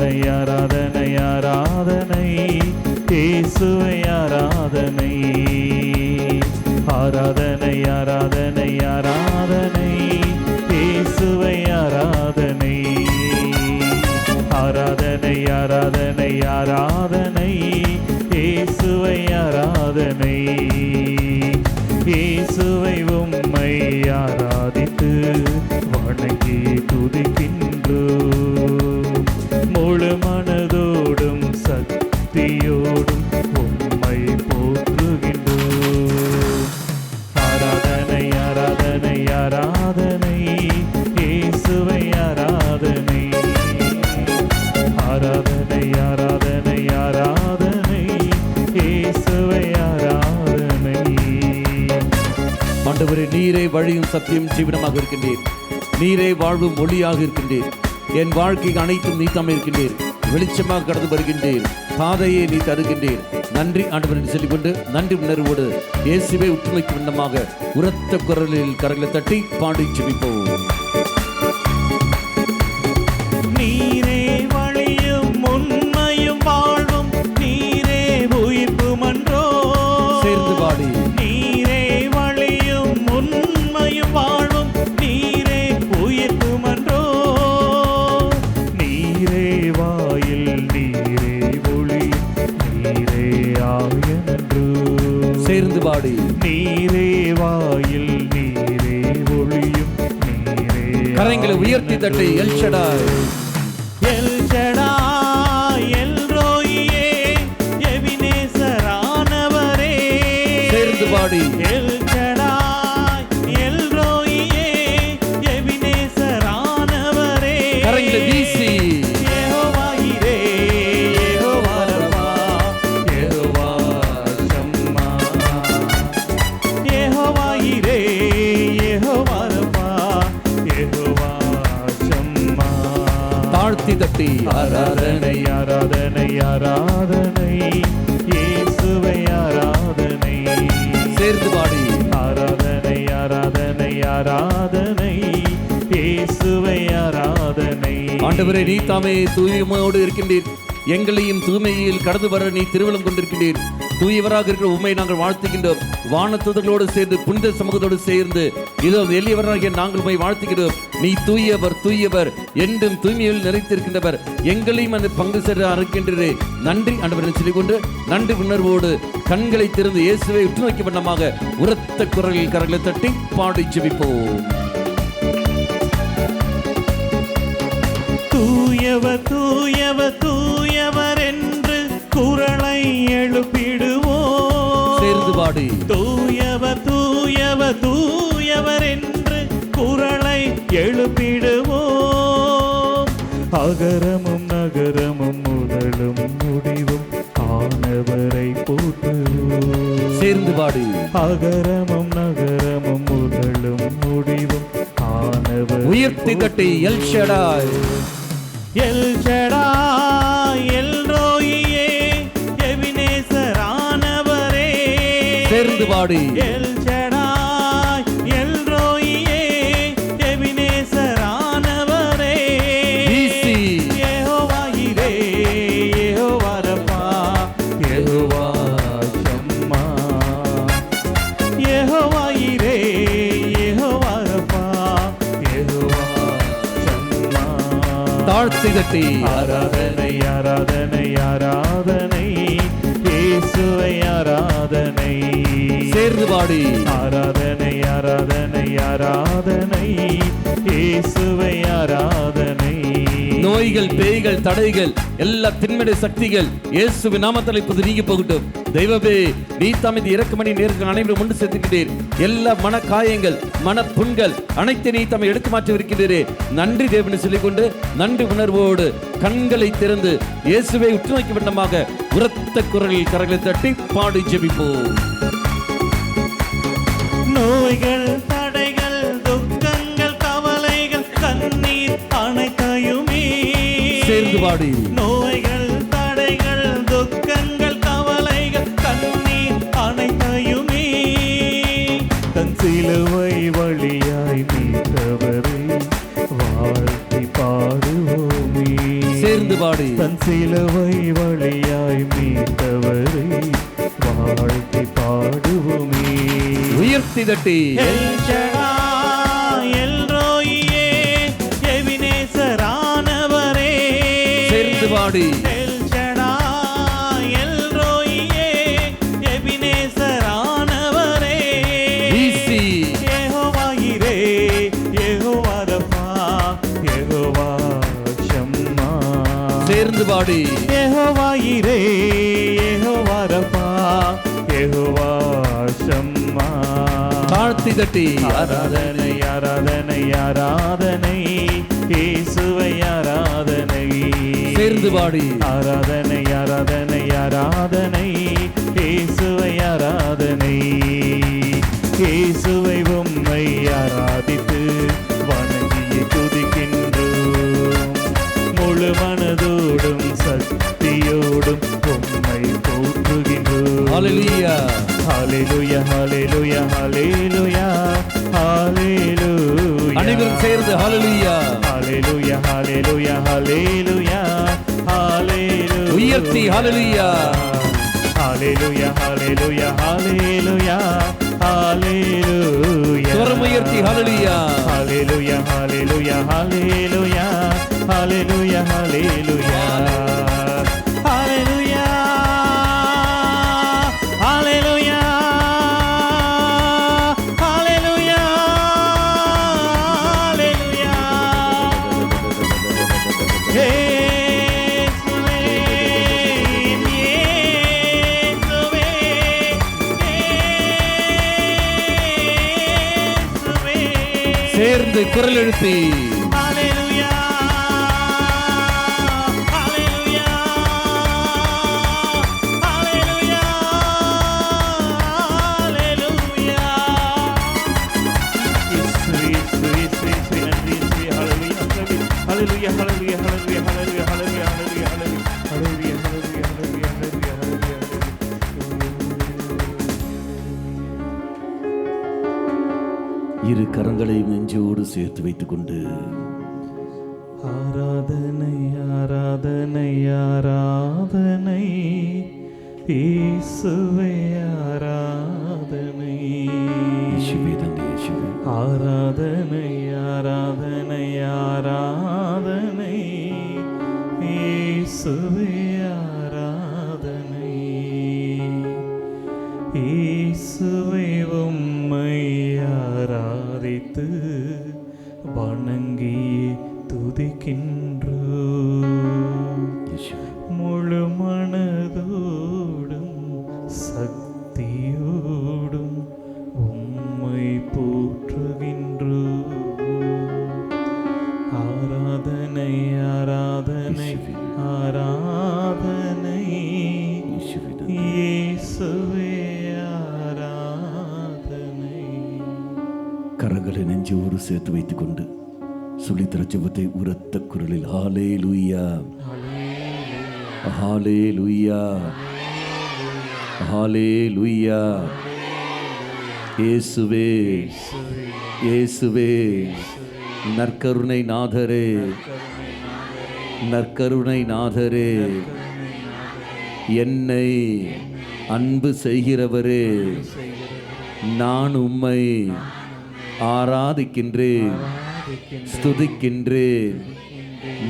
ஆராதனை ஆராதனை ஆராதனை இயேசுவே ஆராதனை. ஆராதனை ஆராதனை ஆராதனை இயேசுவே ஆராதனை. ஆராதனை ஆராதனை ஆராதனை இயேசுவே ஆராதனை. இயேசுவை உம்மை ஆராதித்து வணங்கி துதிக்கின்றோம். முழு மனதோடும் சக்தியோடும் உம்மை போற்றுகின்றோம். ஆராதனை ஆராதனை ஆராதனை இயேசுவை ஆராதனை. ஆராதனை ஆராதனை ஆராதனை இயேசுவை ஆராதனை. ஆண்டவரே, நீரே வழியும் சத்தியம் ஜீவனமாக இருக்கின்றீர். நீரே வாழ்வும் ஒளியாக இருக்கின்றீர். என் வாழ்க்கை அனைத்தும் நீ தாமே இருக்கின்றீர். வெளிச்சமாக கடந்து வருகின்றீர். பாதையை நீ தருகின்றீர். நன்றி ஆண்டவரை சொல்லிக்கொண்டு நன்றி உணர்வோடு இயேசுவை உற்றுமைக்கு வண்ணமாக உரத்த குரலில் கரங்களை தட்டி பாடி ஜெபிப்போம். நீரே வழியும் உண்மையும் வாழ்வும் நீரே உயிர்ப்பும் அன்றோ. சேர்ந்து பாடி. நீரே வழியும் உண்மையும் வாழ்வும் நீரே உயிர்ப்பும் அன்றோ. நீரே வாயில் நீரே ஒளி நீரே ஆயனன்றோ. சேர்ந்து பாடி. நீரே வாயில் நீரே ஒளியும் நீரே. கரங்களை உயர்த்தி தட்டி எல் ஷடாய். எல் ஷடாய் எல்ரோயியே எபினேசரானவரே. சேர்ந்து பாடி. எல் ஷடாய் எல்ரோயியே எபினேசரானவரே. கரங்களை வீசி. யெகோவா இரே யெகோவா ரபா யெகோவா ஷம்மா. யெகோவா இரே யெகோவா ரபா யெகோவா ஷம்மா. தாழ்த்தி தட்டி ஆராதனை ஆராதனை ஆராதனை இயேசுவை ஆராதனை. சேர்ந்து பாடி. ஆராதனை ஆராதனை ஆராதனை இயேசுவை ஆராதனை. ஆண்டவரே, நீ தாமே தூய்மையோடு இருக்கின்றீர். எங்களையும் தூய்மையில் கடந்து வர நீ திருவள்ளம் கொண்டிருக்கின்றீர். தூயவராக இருக்கிற உண்மை நாங்கள் வாழ்த்துகின்றோம். வானத்துதர்களோடு சேர்ந்து புனித சமூகத்தோடு சேர்ந்து இதோ எளியவராகிய நாங்கள் உண்மை வாழ்த்துகிறோம். நீ தூயவர் தூயவர் என்றும் தூய்மையில் நிறைத்திருக்கின்றவர். எங்களையும் அந்த பங்கு செல்ல அறுக்கின்றே. நன்றி ஆண்டவரை சொல்லிக்கொண்டு நன்றி உணர்வோடு கண்களை திறந்து இயேசுவை உற்று நோக்கி வண்ணமாக உரத்த குரலில் கரங்களை தட்டி பாடி ஜெபிப்போம். தூயவர் தூயவர் தூயவர் என்று குரலை எழுப்பிடுவோம். சேர்ந்து பாடி. தூயவர் தூயவர் தூயவர் என்று குரலை எழுப்பிடுவோம். அகரமும் நகரமும் முதலும் முடிவும் ஆனவரை போற்றுவோம். சேர்ந்து பாடி. அகரமும் நகரமும் முதலும் முடிவும் ஆனவர். உயர்த்தி தட்டி எல் ஷடாய். எல் ஷடாய் எல்ரோயியே எபினேசரானவரே. சேர்ந்து பாடி. எல் ஷடாய் எல்ரோயியே எபினேசரானவரே. வீசி. யெகோவா இரே யெகோவா ரபா யெகோவா ஷம்மா. யெகோவா இரே யெகோவா ரபா யெகோவா ஷம்மா. தாழ்த்தி தட்டி. ஆராதனை ஆராதனை ஆராதனை இயேசுவை ஆராதனை. சேர்ந்து பாடி. ஆராதனை ஆராதனை ஆராதனை இயேசுவை ஆராதனை. நோய்கள் பேய்கள் தடைகள் எல்லா திண்மடை சக்திகள் இயேசுவின் நாமத்தில் இப்போது நீங்கி போகட்டும். தெய்வமே, நீ தாமே இறக்குமணி நேருக்கு அனைவரும் ஒன்று சேர்த்துக்கிறீர். எல்லா மன காயங்கள் மன புண்கள் அனைத்து நீ தாமே எடுத்து மாற்றி இருக்கிறீரே. நன்றி தேவனை சொல்லிக்கொண்டு நன்றி உணர்வோடு கண்களை திறந்து இயேசுவை உற்று நோக்கி வண்ணமாக உரத்த குரலில் கரங்களை தட்டி பாடி ஜெபிப்போம். நோய்கள் தடைகள் துக்கங்கள் கவலைகள் கண்ணீர் அனைத்தையுமே. சேர்ந்து பாடி. நோய்கள் தடைகள் துக்கங்கள் கவலைகள் கண்ணீர் அனைத்தையுமே தன் சிலுவை வழியாய் மீட்டவரை வாழ்த்தி பாடுவோமே. சேர்ந்து பாடி தன் சிலுவை வழியாய் மீட்டவரை வாழ்த்தி பாடுவோமே. உயர்த்தி தட்டி எல் ஷடாய், எல் ரோயியே, எபினேசரானவரே. சேர்ந்து பாடி எல் ஷடாய், எல் ரோயியே, எபினேசரானவரே. வீசி யெகோவா யிரே, யெகோவா ரஃபா, யெகோவா ஷம்மா. சேர்ந்து பாடி யெகோவா யிரே, யெகோவா ரஃபா, யெகோவா ஷம்மா. தாழ்த்தி தட்டி ஆராதனை ஆராதனை ஆராதனை இயேசுவை ஆராதனை. சேர்ந்து பாடி ஆராதனை ஆராதனை ஆராதனை இயேசுவை ஆராதனை. இயேசுவை உம்மை ஆராதித்து வணங்கி துதிக்கின்றோம். முழு மனதோடும் சக்தியோடும் உம்மை போற்றுகின்றோம். ஹalleluya ஹalleluya ஹalleluya ஹalleluya ஹalleluya. அனைவரும் சேர்ந்து ஹalleluya ஹalleluya ஹalleluya ஹalleluya ஹalleluya. உயர்த்தி ஹalleluya ஹalleluya ஹalleluya ஹalleluya ஹalleluya. ஸ்வரம் உயர்த்தி ஹalleluya ஹalleluya ஹalleluya ஹalleluya ஹalleluya ஹalleluya ஹalleluya ஹalleluya ஹalleluya ஹalleluya. இயேசுவே, இயேசுவே, இயேசுவே. சேர்ந்து குரல் எழுப்பி ஹalleluya ஹalleluya ஹalleluya ஹalleluya. இயேசுவே, இயேசுவே, இயேசுவே, இயேசுவே, நன்றி இயேசுவே. ஹalleluya ஹalleluya ஹalleluya ஹalleluya ஹalleluya ஹalleluya ஹalleluya ஹalleluya ஹalleluya ஹalleluya ஹalleluya ஹalleluya. இரு கரங்களையும் நெஞ்சோடு சேர்த்து வைத்துக் கொண்டு ஆராதனை ஆராதனை ஆராதனை இயேசுவே ஆராதனை. இயேசுவே தந்தை இயேசுவே ஆராதனை ஆராதனை ஆராதனை இயேசுவே ஆராதனை. இயேசுவே உம்மை ஆராதித்து வணங்கி துதிக்கின்றோம். இயேசுவே முழு மனதோடும் சக்தியோடும் உம்மை போற்றுகின்றோம். ஆராதனை ஆராதனை ஆராதனை இயேசுவே தந்தை இயேசுவே ஆராதனை. கரங்களை நெஞ்சோடு சேர்த்து வைத்துக் கொண்டு சொல்லித்தர ஜெபத்தை உரத்த குரலில் ஹalleluya ஹalleluya ஹalleluya. இயேசுவே இயேசுவே நற்கருணை நாதரே நற்கருணை நாதரே என்னை அன்பு செய்கிறவரே நான் உம்மை ஆராதிக்கின்றேன் ஸ்துதிக்கின்றேன்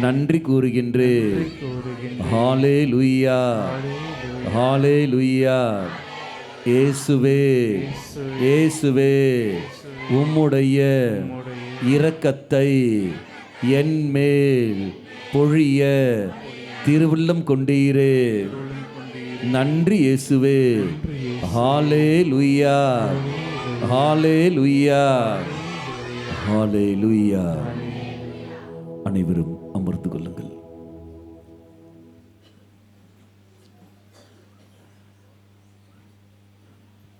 நன்றி கூறுகின்றேன். ஹalleluya ஹalleluya. இயேசுவே இயேசுவே உம்முடைய இரக்கத்தை என் மேல் பொழிய திருவுள்ளம் கொண்டீரே. நன்றி இயேசுவே. ஹalleluya ஹalleluya ஹalleluya. அனைவரும் அமர்ந்து கொள்ளுங்கள்.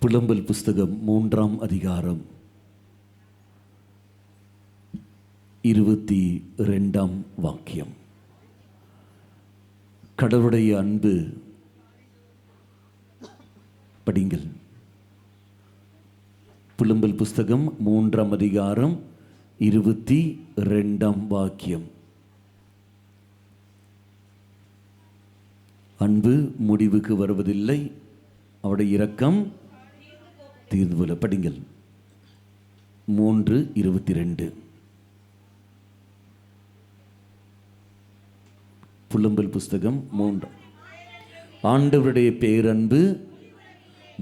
புலம்பல் புஸ்தகம் 3ஆம் அதிகாரம் 22ஆம் வாக்கியம். கடவுளுடைய அன்பு. படிங்கள். புலம்பல் புஸ்தகம் 3ஆம் அதிகாரம் 22ஆம் வாக்கியம். அன்பு முடிவுக்கு வருவதில்லை, அவருடைய இரக்கம் தீர்ந்து போல. படிங்கள் 3:22. புலம்பல் புஸ்தகம் 3. ஆண்டவருடைய பேரன்பு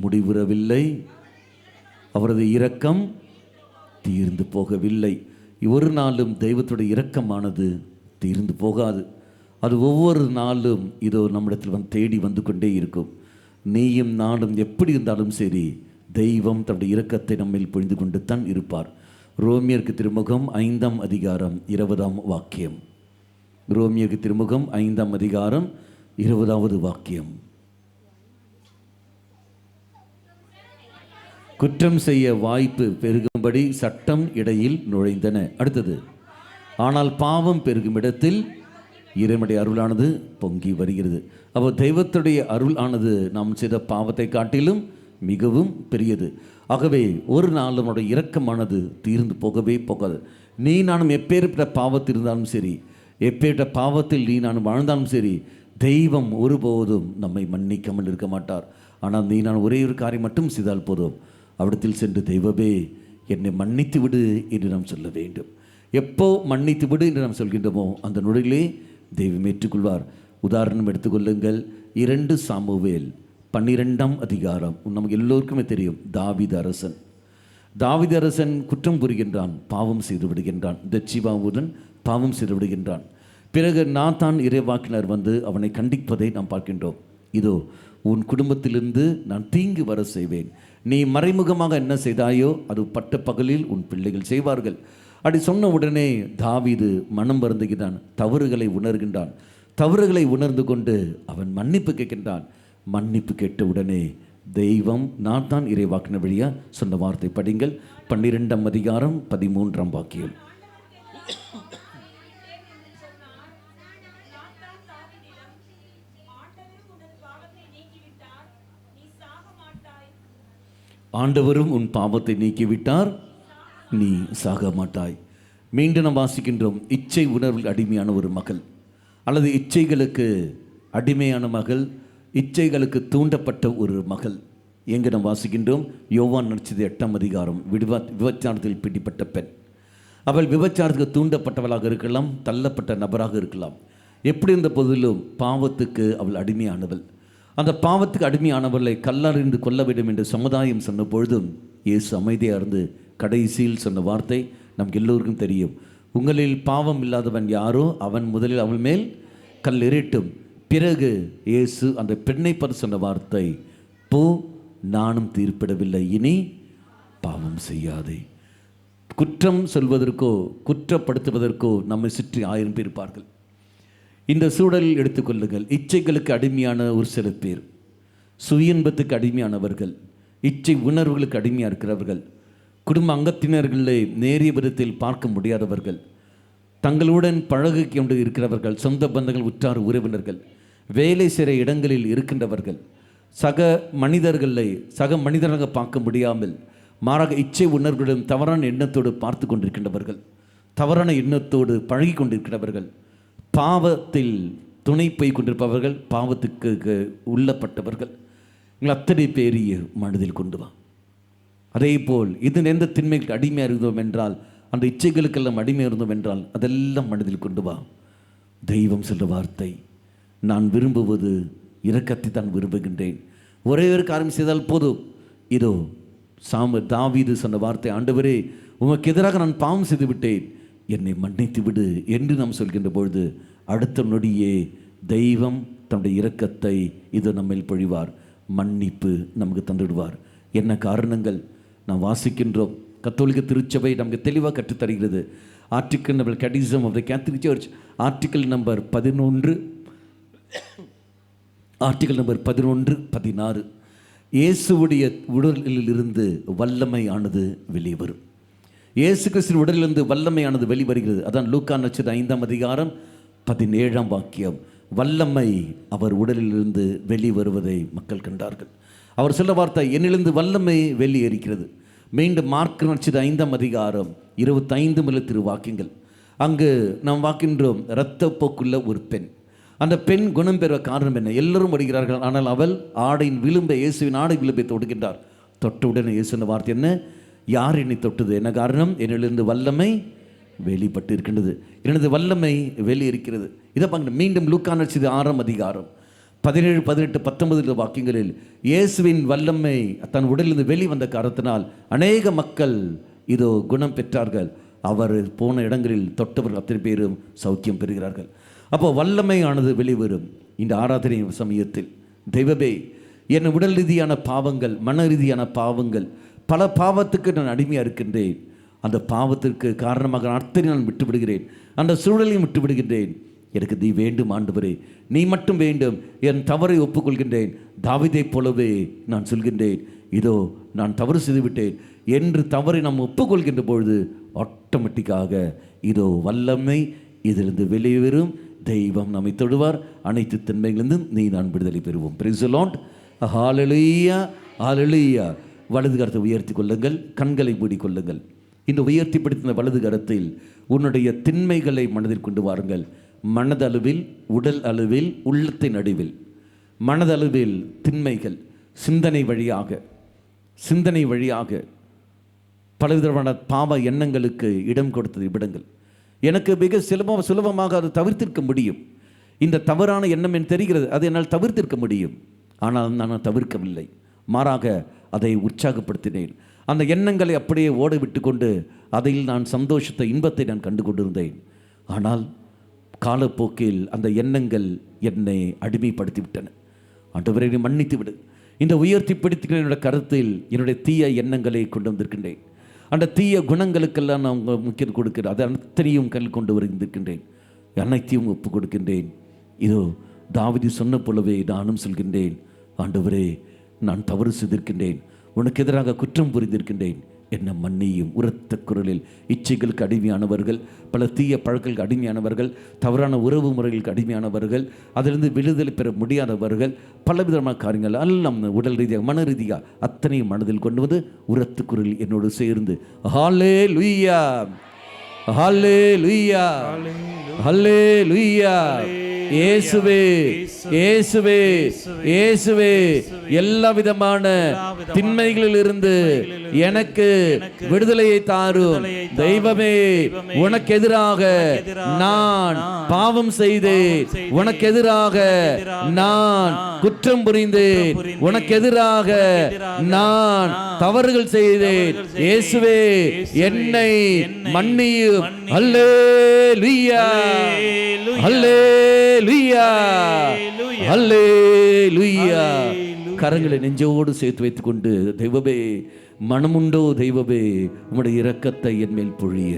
முடிவுறவில்லை, அவரது இரக்கம் தீர்ந்து போகவில்லை. ஒரு நாளும் தெய்வத்துடைய இரக்கமானது தீர்ந்து போகாது. அது ஒவ்வொரு நாளும் இதோ நம்மிடத்தில் தேடி வந்து கொண்டே இருக்கும். நீயும் நாளும் எப்படி இருந்தாலும் சரி, தெய்வம் தன்னுடைய இரக்கத்தை நம்மில் பொழிந்து கொண்டு தான் இருப்பார். ரோமியருக்கு திருமுகம் 5ஆம் அதிகாரம் 20ஆம் வாக்கியம். ரோமியருக்கு திருமுகம் 5ஆம் அதிகாரம் 20வது வாக்கியம். குற்றம் செய்ய வாய்ப்பு பெருகும்படி சட்டம் இடையில் நுழைந்தன. அடுத்தது, ஆனால் பாவம் பெருகும் இடத்தில் இறைவனுடைய அருளானது பொங்கி வருகிறது. அப்போ தெய்வத்துடைய அருள் ஆனது நாம் செய்த பாவத்தை காட்டிலும் மிகவும் பெரியது. ஆகவே ஒரு நாள் நம்முடைய இரக்கமானது தீர்ந்து போகவே போகாது. நீ நானும் எப்பேற்பட்ட பாவத்தில் இருந்தாலும் சரி, எப்பேற்பட்ட பாவத்தில் நீ நானும் வாழ்ந்தாலும் சரி, தெய்வம் ஒருபோதும் நம்மை மன்னிக்காமல் இருக்க மாட்டார். ஆனால் நீ நான் ஒரே ஒரு காரியம் மட்டும் செய்தால் போதும், அவிடத்தில் சென்று தெய்வமே என்னை மன்னித்து விடு என்று நாம் சொல்ல வேண்டும். எப்போ மன்னித்து விடு என்று நாம் சொல்கின்றோமோ அந்த நொடியிலே தெய்வம் ஏற்றுக்கொள்வார். உதாரணம் எடுத்துக்கொள்ளுங்கள், 2 சாமுவேல் 12ஆம் அதிகாரம். நமக்கு எல்லோருக்குமே தெரியும், தாவீது அரசன். தாவீது அரசன் குற்றம் புரிகின்றான், பாவம் செய்து விடுகின்றான், பெத்ஷிபாவுடன் பாவம் செய்து விடுகின்றான். பிறகு நாத்தான் இறைவாக்கினர் வந்து அவனை கண்டிப்பதை நாம் பார்க்கின்றோம். இதோ உன் குடும்பத்திலிருந்து நான் தீங்கு வர செய்வேன், நீ மறைமுகமாக என்ன செய்தாயோ அது பட்ட பகலில் உன் பிள்ளைகள் செய்வார்கள். அப்படி சொன்ன உடனே தாவீது மனம் வருந்துகிறான், தவறுகளை உணர்கின்றான். தவறுகளை உணர்ந்து கொண்டு அவன் மன்னிப்பு கேட்கின்றான். மன்னிப்பு கேட்ட உடனே தெய்வம் நாத்தான் இறைவாக்கினர் வழியா சொன்ன வார்த்தை படிங்கள், 12ஆம் அதிகாரம் 13ஆம் வாக்கியம். ஆண்டவரும் உன் பாவத்தை நீக்கிவிட்டார், நீ சாக மாட்டாய். மீண்டும் நாம் வாசிக்கின்றோம், இச்சை உணர்வில் அடிமையான ஒரு மகள் அல்லது இச்சைகளுக்கு அடிமையான மகள், இச்சைகளுக்கு தூண்டப்பட்ட ஒரு மகள். எங்கே நாம் வாசிக்கின்றோம்? யோவான் நற்செய்தி 8ஆம் அதிகாரம். விபச்சாரத்தில் பிடிப்பட்ட பெண். அவள் விபச்சாரத்துக்கு தூண்டப்பட்டவளாக இருக்கலாம், தள்ளப்பட்ட நபராக இருக்கலாம். எப்படி இருந்த போதிலும் பாவத்துக்கு அவள் அடிமையானவள். அந்த பாவத்துக்கு அடிமையானவர்களை கல்லறிந்து கொள்ள வேண்டும் என்று சமுதாயம் சொன்ன பொழுதும் இயேசு அமைதியாக இருந்து கடைசியில் சொன்ன வார்த்தை நமக்கு எல்லோருக்கும் தெரியும். உங்களில் பாவம் இல்லாதவன் யாரோ அவன் முதலில் அவள் மேல் கல் எறியட்டும். பிறகு இயேசு அந்த பெண்ணை பார்த்து சொன்ன வார்த்தை, போ, நானும் தீர்ப்பிடவில்லை, இனி பாவம் செய்யாதே. குற்றம் சொல்வதற்கோ குற்றப்படுத்துவதற்கோ நம்மை சுற்றி 1000 பேர் இருப்பார்கள். இந்த சூழலில் எடுத்துக்கொள்ளுங்கள், இச்சைகளுக்கு அடிமையான ஒரு சில பேர், சுய இன்பத்துக்கு அடிமையானவர்கள், இச்சை உணர்வுகளுக்கு அடிமையாக இருக்கிறவர்கள், குடும்ப அங்கத்தினர்களை நேரிய விதத்தில் பார்க்க முடியாதவர்கள், தங்களுடன் பழகி கொண்டு இருக்கிறவர்கள், சொந்த பந்தங்கள், உற்றார் உறவினர்கள், வேலை செய்கிற இடங்களில் இருக்கின்றவர்கள், சக மனிதர்களை சக மனிதராக பார்க்க முடியாமல் மாறாக இச்சை உணர்வுடன் தவறான எண்ணத்தோடு பார்த்து கொண்டிருக்கின்றவர்கள், தவறான எண்ணத்தோடு பழகி கொண்டிருக்கிறவர்கள், பாவத்தில் துணை போய் கொண்டிருப்பவர்கள், பாவத்துக்கு உள்ளப்பட்டவர்கள், அத்தனை பேரிய மனதில் கொண்டு வா. அதே போல் இது எந்த திண்மைக்கு அடிமையாக இருந்தோம் என்றால், அந்த இச்சைகளுக்கெல்லாம் அடிமையாக இருந்தோம் என்றால் அதெல்லாம் மனதில் கொண்டு வா. தெய்வம் சொல்ற வார்த்தை, நான் விரும்புவது இரக்கத்தை தான் விரும்புகின்றேன். ஒரே ஒரு காரியம் செய்தால் போதும். இதோ தாவீது சொன்ன வார்த்தை, ஆண்டவரே உமக்கு எதிராக நான் பாவம் செய்து விட்டேன், என்னை மன்னித்து விடு என்று நாம் சொல்கின்ற பொழுது அடுத்த நொடியே தெய்வம் தன்னுடைய இரக்கத்தை இது நம்மில் பொழிவார், மன்னிப்பு நமக்கு தந்துடுவார். என்ன காரணங்கள் நாம் வாசிக்கின்றோம். கத்தோலிக்க திருச்சபை நமக்கு தெளிவாக கற்றுத்தருகிறது. Article number catechism of the Catholic church, article number 11, article number 11-16, இயேசுவுடைய உடலிலிருந்து வல்லமையானது வெளியே வரும். இயேசு கிறிஸ்துவின் உடலிலிருந்து வல்லமையானது வெளிவருகிறது. அதான் லூக்கா நற்செய்தி 5ஆம் அதிகாரம் 17ஆம் வாக்கியம். வல்லமை அவர் உடலிலிருந்து வெளிவருவதை மக்கள் கண்டார்கள். அவர் சொல்ல வார்த்தை, என்னிலிருந்து வல்லமை வெளியேறிக்கிறது. மீண்டும் மார்க் நற்செய்தி 5ஆம் அதிகாரம் 25 முதல் வாக்கியங்கள். அங்கு நாம் வாக்கின்றோம், இரத்தப்போக்குள்ள ஒரு பெண். அந்த பெண் குணம் பெற காரணம் என்ன? எல்லோரும் வருகிறார்கள், ஆனால் அவள் ஆடையின் விளிம்பை, இயேசுவின் ஆடை விளிம்பை தொடுகின்றார். தொட்டவுடனே இயேசு வார்த்தை என்ன? யார் என்னை தொட்டது? என்ன காரணம்? என்னிலிருந்து வல்லமை வெளிப்பட்டு இருக்கின்றது, எனது வல்லமை வெளி இருக்கிறது. இதை பாருங்க, மீண்டும் லூக்கா நற்செய்தி 6ஆம் அதிகாரம் 17, 18, 19 வாக்கியங்களில் இயேசுவின் வல்லமை தன் உடலிலிருந்து வெளிவந்த காரணத்தினால் அநேக மக்கள் இதோ குணம் பெற்றார்கள். அவர் போன இடங்களில் தொட்டவர்கள் அத்தனை பேரும் சௌக்கியம் பெறுகிறார்கள். அப்போ வல்லமையானது வெளிவரும். இந்த ஆராதனை சமயத்தில் தெய்வமே, என் உடல் ரீதியான பாவங்கள், மன ரீதியான பாவங்கள், பல பாவத்துக்கு நான் அடிமையாக இருக்கின்றேன். அந்த பாவத்திற்கு காரணமாக அத்தனை நான் விட்டுவிடுகிறேன், அந்த சூழலையும் விட்டுவிடுகின்றேன். எனக்கு நீ வேண்டும் ஆண்டவரே, நீ மட்டும் வேண்டும். என் தவறை ஒப்புக்கொள்கின்றேன். தாவீதைப் போலவே நான் சொல்கின்றேன், இதோ நான் தவறு செய்துவிட்டேன் என்று தவறை நாம் ஒப்புக்கொள்கின்ற பொழுது ஆட்டோமேட்டிக்காக இதோ வல்லமை இதிலிருந்து வெளியே வரும். தெய்வம் நம்மை தொடுவார். அனைத்து தன்மைகளிலிருந்தும் நீ நான் விடுதலை பெறுவோம். Praise the Lord. Hallelujah, hallelujah. வலது கரத்தை உயர்த்தி கொள்ளுங்கள், கண்களை மூடிக்கொள்ளுங்கள். இந்த உயர்த்தி பிடித்த வலது கரத்தில் உன்னுடைய திண்மைகளை மனதில் கொண்டு வாருங்கள். மனதளவில், உடல் அளவில், உள்ளத்தின் நடுவில். மனதளவில் திண்மைகள், சிந்தனை வழியாக பலவிதமான பாவ எண்ணங்களுக்கு இடம் கொடுத்தது விடங்கள். எனக்கு மிக சுலபமாக அதை தவிர்த்திருக்க முடியும். இந்த தவறான எண்ணம் என்று தெரிகிறது, அதை என்னால் தவிர்த்திருக்க முடியும். ஆனால் நான் தவிர்க்கவில்லை, மாறாக அதை உற்சாகப்படுத்தினேன். அந்த எண்ணங்களை அப்படியே ஓட விட்டு கொண்டு அதில் நான் சந்தோஷத்தை, இன்பத்தை நான் கண்டு கொண்டிருந்தேன். ஆனால் காலப்போக்கில் அந்த எண்ணங்கள் என்னை அடிமைப்படுத்தி விட்டன. ஆண்டவரை நீ மன்னித்து விடு. இந்த உயர்த்தி பிடித்துக்கிற என்னுடைய கருத்தில் என்னுடைய தீய எண்ணங்களை கொண்டு வந்திருக்கின்றேன். அந்த தீய குணங்களுக்கெல்லாம் நான் முக்கியம் கொடுக்கிறேன். அதை அத்தனையும் கல் கொண்டு வருகின்றேன். அனைத்தையும் ஒப்பு கொடுக்கின்றேன். இதோ தாவீது சொன்ன போலவே நானும் சொல்கின்றேன், ஆண்டவரே நான் தவறு செய்திருக்கின்றேன், உனக்கு எதிராக குற்றம் புரிந்திருக்கின்றேன், என்ன மன்னியும். உரத்த குரலில் இச்சைகளுக்கு அடிமையானவர்கள், பல தீய பழக்கங்களுக்கு அடிமையானவர்கள், தவறான உறவு முறைகளுக்கு அடிமையானவர்கள், அதிலிருந்து விடுதலை பெற முடியாதவர்கள், பலவிதமான காரியங்கள் எல்லாம் உடல் ரீதியாக, மன ரீதியாக அத்தனையும் மனதில் கொண்டு வந்து உரத்த குரலில் என்னோடு சேர்ந்து ஹல்லேலூயா, ஹல்லேலூயா, ஹல்லேலூயா. இயேசுவே, இயேசுவே, இயேசுவே, எல்லா விதமான திண்மைகளில் இருந்து எனக்கு விடுதலையை தாரும். தெய்வமே, உனக்கு எதிராக நான் பாவம் செய்தேன், உனக்கு எதிராக நான் குற்றம் புரிந்தேன், உனக்கு எதிராக நான் தவறுகள் செய்தேன். இயேசுவே, என்னை மன்னியும். அல்லேலூயா, அல்லேலூயா, அல்லேலூயா. கரங்களை நெஞ்சோடு சேர்த்து வைத்துக் கொண்டு, தெய்வமே மனமுண்டோ தெய்வமே, உம்முடைய இரக்கத்தை என் மேல் பொழிய.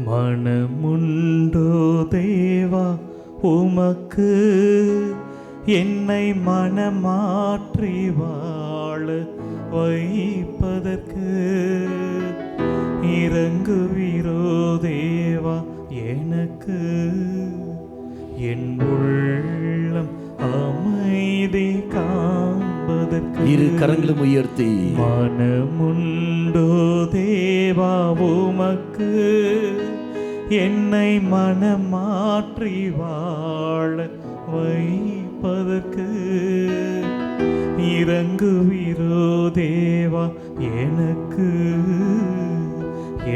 மனமுண்டோ தேவா உமக்கு, என்னை மனமாற்றி வாழ வைப்பதற்கு இறங்குவீரோ தேவா எனக்கு. என் உள்ளம் அமைதி காண்பதற்கு இரு கரங்களும் உயர்த்தி, மனமுண்டோ தேவா உமக்கு, என்னை மனமாற்றி வாழ வைப்பதற்கு இறங்குவீரோ தேவா எனக்கு.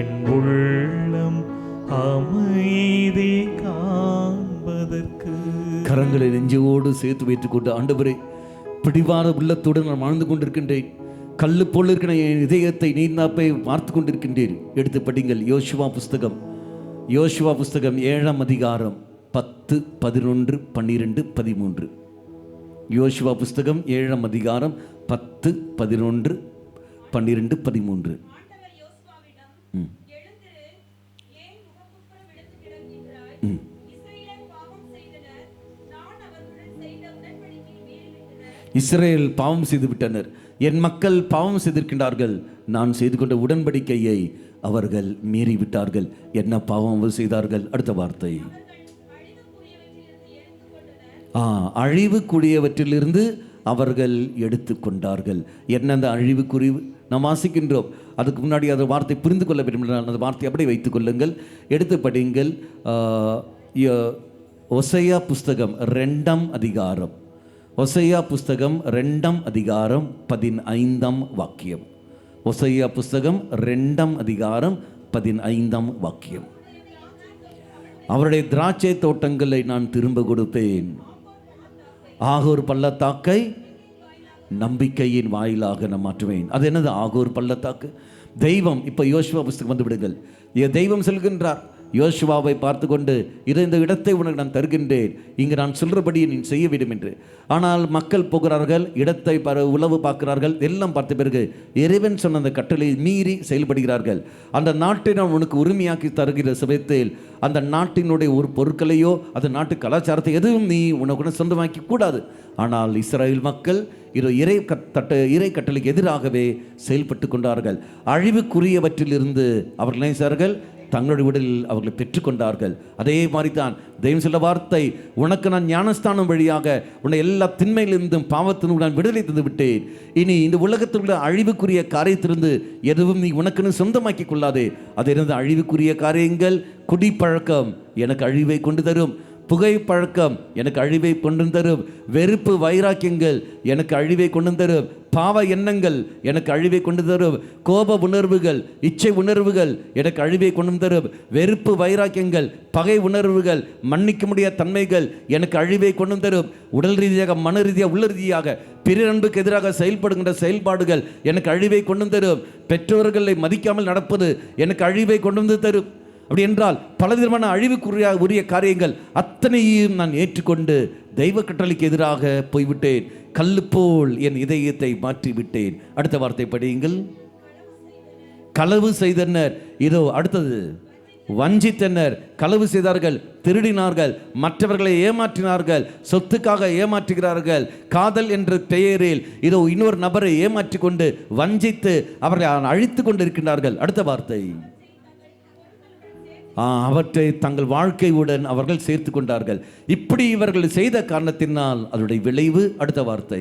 என் உள்ளம் அமைதி காண்பதற்கு. கரங்களை நெஞ்சோடு சேர்த்து வைத்துக் கொண்டு, ஆண்டவரே பிடிவாத உள்ளத்துடன் நான் வாழ்ந்து கொண்டிருக்கின்றேன். கல்லு போல இருக்கிற என் இதயத்தை நீர்நாப்பை பார்த்து கொண்டிருக்கின்றேன். எடுத்து படிங்கள். யோசுவா புஸ்தகம், யோசுவா புஸ்தகம் 7ஆம் அதிகாரம் 10, 11, 12, 13. யோசுவா புஸ்தகம் 7ஆம் அதிகாரம் 10, 11, 12, 13. இஸ்ரேல் பாவம் செய்து விட்டனர், என் மக்கள் பாவம் செய்திருக்கின்றார்கள், நான் செய்து கொண்ட உடன்படிக்கையை அவர்கள் மீறிவிட்டார்கள். என்ன பாவம் அவர் செய்தார்கள்? அடுத்த வார்த்தை, அழிவுக்குரியவற்றிலிருந்து அவர்கள் எடுத்துக்கொண்டார்கள். என்ன அந்த அழிவுக்குறிவு நாம் வாசிக்கின்றோம். அதுக்கு முன்னாடி அந்த வார்த்தை புரிந்து கொள்ள விரும்பினால் அந்த வார்த்தை அப்படியே வைத்துக் கொள்ளுங்கள், எடுத்து படியுங்கள். ஒசையா புஸ்தகம் 2ஆம் அதிகாரம், ஒசையா புஸ்தகம் 2ஆம் அதிகாரம் 15ஆம் வாக்கியம். ஒசையா புஸ்தகம் 2ஆம் அதிகாரம் 15ஆம் வாக்கியம். அவருடைய திராட்சை தோட்டங்களை நான் திரும்ப கொடுப்பேன், ஆகோர் பள்ளத்தாக்கை நம்பிக்கையின் வாயிலாக நான் மாற்றுவேன். அது என்னது ஆகோர் பள்ளத்தாக்கு? தெய்வம். இப்போ யோசுவா புஸ்தகம் வந்து விடுங்கள். தெய்வம் சொல்கின்றார், யோசுவாவை பார்த்து கொண்டு இந்த இடத்தை உனக்கு நான் தருகின்றேன், இங்கு நான் சொல்கிறபடி நீ செய்ய வேண்டும் என்று. ஆனால் மக்கள் போகிறார்கள், இடத்தை உளவு பார்க்கிறார்கள், எல்லாம் பார்த்த பிறகு இறைவன் சொன்ன அந்த கட்டளை மீறி செயல்படுகிறார்கள். அந்த நாட்டை நான் உனக்கு உரிமையாக்கி தருகிற சமயத்தில் அந்த நாட்டினுடைய ஒரு பொருட்களையோ அந்த நாட்டு கலாச்சாரத்தை எதுவும் நீ உனக்கு சொந்தமாக்கி கூடாது. ஆனால் இஸ்ரேல் மக்கள் இறை கட்டளைக்கு எதிராகவே செயல்பட்டு கொண்டார்கள். அழிவுக்குரியவற்றிலிருந்து அவர்கள் நினைத்தார்கள், தங்களுடைய உடலில் அவர்களை பெற்றுக்கொண்டார்கள். அதே மாதிரி தான் தெய்வம் சொல்ல வார்த்தை, உனக்கு நான் ஞானஸ்தானம் வழியாக உன்னை எல்லா திண்மையிலிருந்தும் பாவத்தினும் நான் விடுதலை தந்து விட்டேன். இனி இந்த உலகத்தில் உள்ள அழிவுக்குரிய காரியத்திலிருந்து எதுவும் நீ உனக்குன்னு சொந்தமாக்கி கொள்ளாதே. அது இருந்து அழிவுக்குரிய காரியங்கள், குடிப்பழக்கம் எனக்கு அழிவை கொண்டு தரும், புகைப்பழக்கம் எனக்கு அழிவை கொண்டு தரும், வெறுப்பு வைராக்கியங்கள் எனக்கு அழிவை கொண்டு தரும், பாவ எண்ணங்கள் எனக்கு அழிவை கொண்டு தரும், கோப உணர்வுகள், இச்சை உணர்வுகள் எனக்கு அழிவை கொண்டு தரும், வெறுப்பு வைராக்கியங்கள், பகை உணர்வுகள், மன்னிக்க முடியாத தன்மைகள் எனக்கு அழிவை கொண்டு தரும், உடல் ரீதியாக மன ரீதியாக உள்ள ரீதியாக பிற அன்புக்கு எதிராக செயல்படுகின்ற செயல்பாடுகள் எனக்கு அழிவை கொண்டு தரும், பெற்றோர்களை மதிக்காமல் நடப்பது எனக்கு அழிவை கொண்டு தரும். அப்படி என்றால் பலவிதமான அழிவுக்குரிய காரியங்கள் அத்தனையும் நான் ஏற்றுக்கொண்டு தெய்வ கட்டளைக்கு எதிராக போய்விட்டேன், கல்லு போல் என் இதயத்தை மாற்றிவிட்டேன். அடுத்த வார்த்தை படியுங்கள். களவு செய்தனர். இதோ அடுத்தது வஞ்சித்தனர். களவு செய்தார்கள், திருடினார்கள், மற்றவர்களை ஏமாற்றினார்கள், சொத்துக்காக ஏமாற்றுகிறார்கள், காதல் என்ற பெயரில் இதோ இன்னொரு நபரை ஏமாற்றி கொண்டு வஞ்சித்து அவர்களை அழித்து கொண்டு இருக்கின்றார்கள். அடுத்த வார்த்தை, அவற்றை தங்கள் வாழ்க்கையுடன் அவர்கள் சேர்த்து கொண்டார்கள். இப்படி இவர்கள் செய்த காரணத்தினால் அதனுடைய விளைவு. அடுத்த வார்த்தை,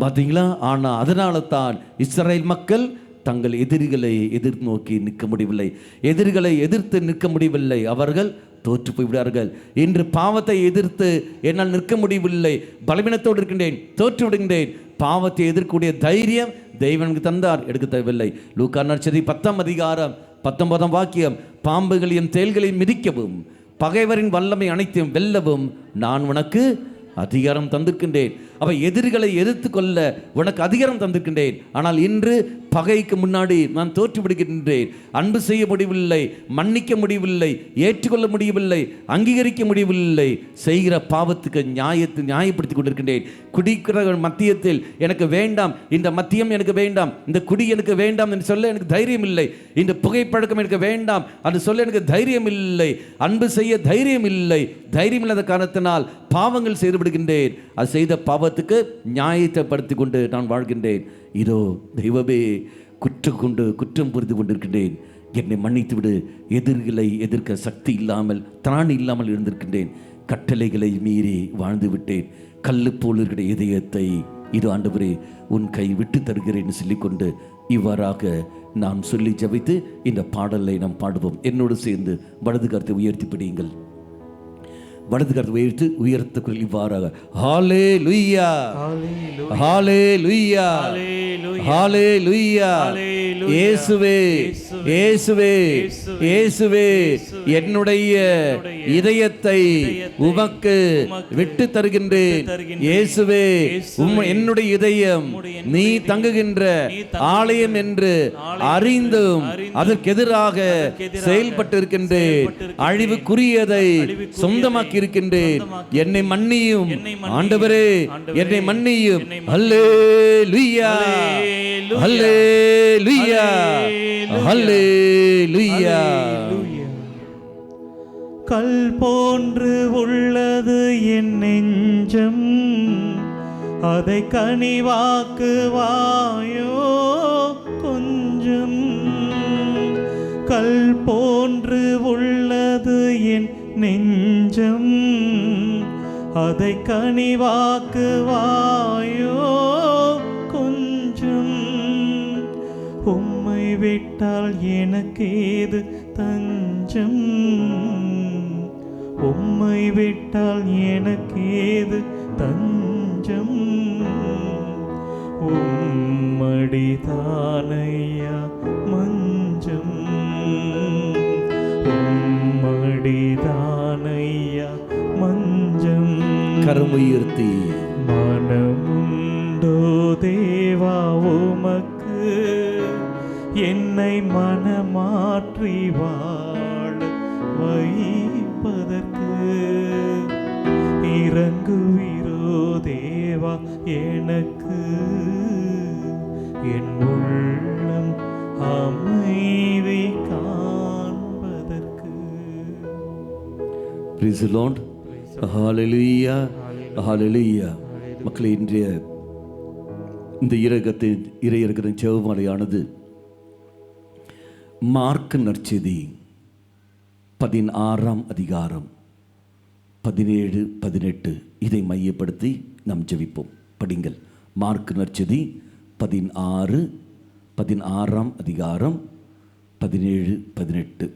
பார்த்தீங்களா? ஆனா அதனால தான் இஸ்ரேல் மக்கள் தங்கள் எதிரிகளை எதிர்நோக்கி நிற்க முடியவில்லை, எதிரிகளை எதிர்த்து நிற்க முடியவில்லை, அவர்கள் தோற்று போய்விடார்கள். இன்று பாவத்தை எதிர்த்து என்னால் நிற்க முடியவில்லை, பலவீனத்தோடு இருக்கின்றேன், தோற்று விடுகின்றேன். பாவத்தை எதிர்க்கக்கூடிய தைரியம் தெய்வனுக்கு தந்தார், எடுக்க தேவையில்லை. லூக்கா நற்செய்தி 10ஆம் அதிகாரம் 19ஆம் வாக்கியம், பாம்புகளையும் தேள்களையும் மிதிக்கவும் பகைவரின் வல்லமை அனைத்தையும் வெல்லவும் நான் உனக்கு அதிகாரம் தந்திருக்கின்றேன். அவை எதிரிகளை எதிர்த்து கொள்ள உனக்கு அதிகாரம் தந்திருக்கின்றேன். ஆனால் இன்று பகைக்கு முன்னாடி நான் தோற்று விடுகின்றேன், அன்பு செய்ய முடியவில்லை, மன்னிக்க முடியவில்லை, ஏற்றுக்கொள்ள முடியவில்லை, அங்கீகரிக்க முடியவில்லை, செய்கிற பாவத்துக்கு நியாயப்படுத்தி கொண்டிருக்கின்றேன். குடிக்கிற மத்தியத்தில் எனக்கு வேண்டாம், இந்த மத்தியம் எனக்கு வேண்டாம், இந்த குடி எனக்கு வேண்டாம் என்று சொல்ல எனக்கு தைரியம் இல்லை, இந்த புகைப்பழக்கம் எனக்கு வேண்டாம் அது சொல்ல எனக்கு தைரியம் இல்லை, அன்பு செய்ய தைரியம் இல்லை. தைரியம் இல்லாத காரணத்தினால் பாவங்கள் செய்து விடுகின்றேன். அது செய்த பாவத்துக்கு நியாயத்தை படுத்தி கொண்டு நான் வாழ்கின்றேன். இதோ தெய்வமே, குற்றம் புரிந்து கொண்டிருக்கின்றேன், என்னை மன்னித்து விடு. எதிர்களை எதிர்க்க சக்தி இல்லாமல், திராணி இல்லாமல் இருந்திருக்கின்றேன், கட்டளைகளை மீறி வாழ்ந்து விட்டேன். கல்லு போல் இருக்கிற இதயத்தை இது ஆண்டவரே உன் கை விட்டு தருகிறேன் சொல்லிக்கொண்டு இவ்வாறாக நான் சொல்லி ஜெபித்து இந்த பாடலை நாம் பாடுவோம். என்னோடு சேர்ந்து வலது கரத்தை உயர்த்தி பிடியுங்கள். வலது கரத்தை உயர்த்த குரல் இவ்வாறாக, ஹல்லேலூயா, ஹல்லேலூயா, ஹல்லேலூயா, இயேசுவே, இயேசுவே, இயேசுவே, என்னுடைய இதயத்தை உமக்கு விட்டு தருகின்றேன். இயேசுவே, என்னுடைய இதயம் நீ தங்குகின்ற ஆலயம் என்று அறிந்தும் அதற்கு எதிராக செயல்பட்டு இருக்கின்றேன், அழிவுக்குரியதை சொந்தமாக்கி இருக்கின்றேன். என்னை மன்னியும் ஆண்டவரே, என்னை மன்னியும். ஹல்லேலூயா, ஹல்லேலூயா, ஹல்லேலூயா. கல் போன்று உள்ளது என் நெஞ்சம், அதை கனிவாக்குவாயோ கொஞ்சம். கல் போன்று உள்ளது என் நெஞ்சம், அதை கனிவாக்குவாயோ கொஞ்சம். உம்மை விட்டால் எனக்கேது தஞ்சம், உம்மை விட்டால் எனக்கேது தஞ்சம். உம்மடிதானையா மஞ்சம், உம்மடிதானையா மஞ்சம். கரமுயர்த்தி மனமுண்டோ தேவா உமக்கு, என்னை மனமாற்றி வாழ வைப்பதற்கு. இறங்குவீரோ தேவா எனக்கு, என் உள்ளம் அமைதி காண்பதற்கு. Praise the Lord. Hallelujah. Hallelujah. மக்களே, இன்றைய இந்த இறையிறக்கத்தின் ஜெபமாலையானது மார்க்கு நற்செய்தி 16ஆம் அதிகாரம் 17, 18 இதை மையப்படுத்தி நாம் ஜெபிப்போம். படிங்கள். மார்க்கு நற்செய்தி 16ஆம் அதிகாரம் 17, 18.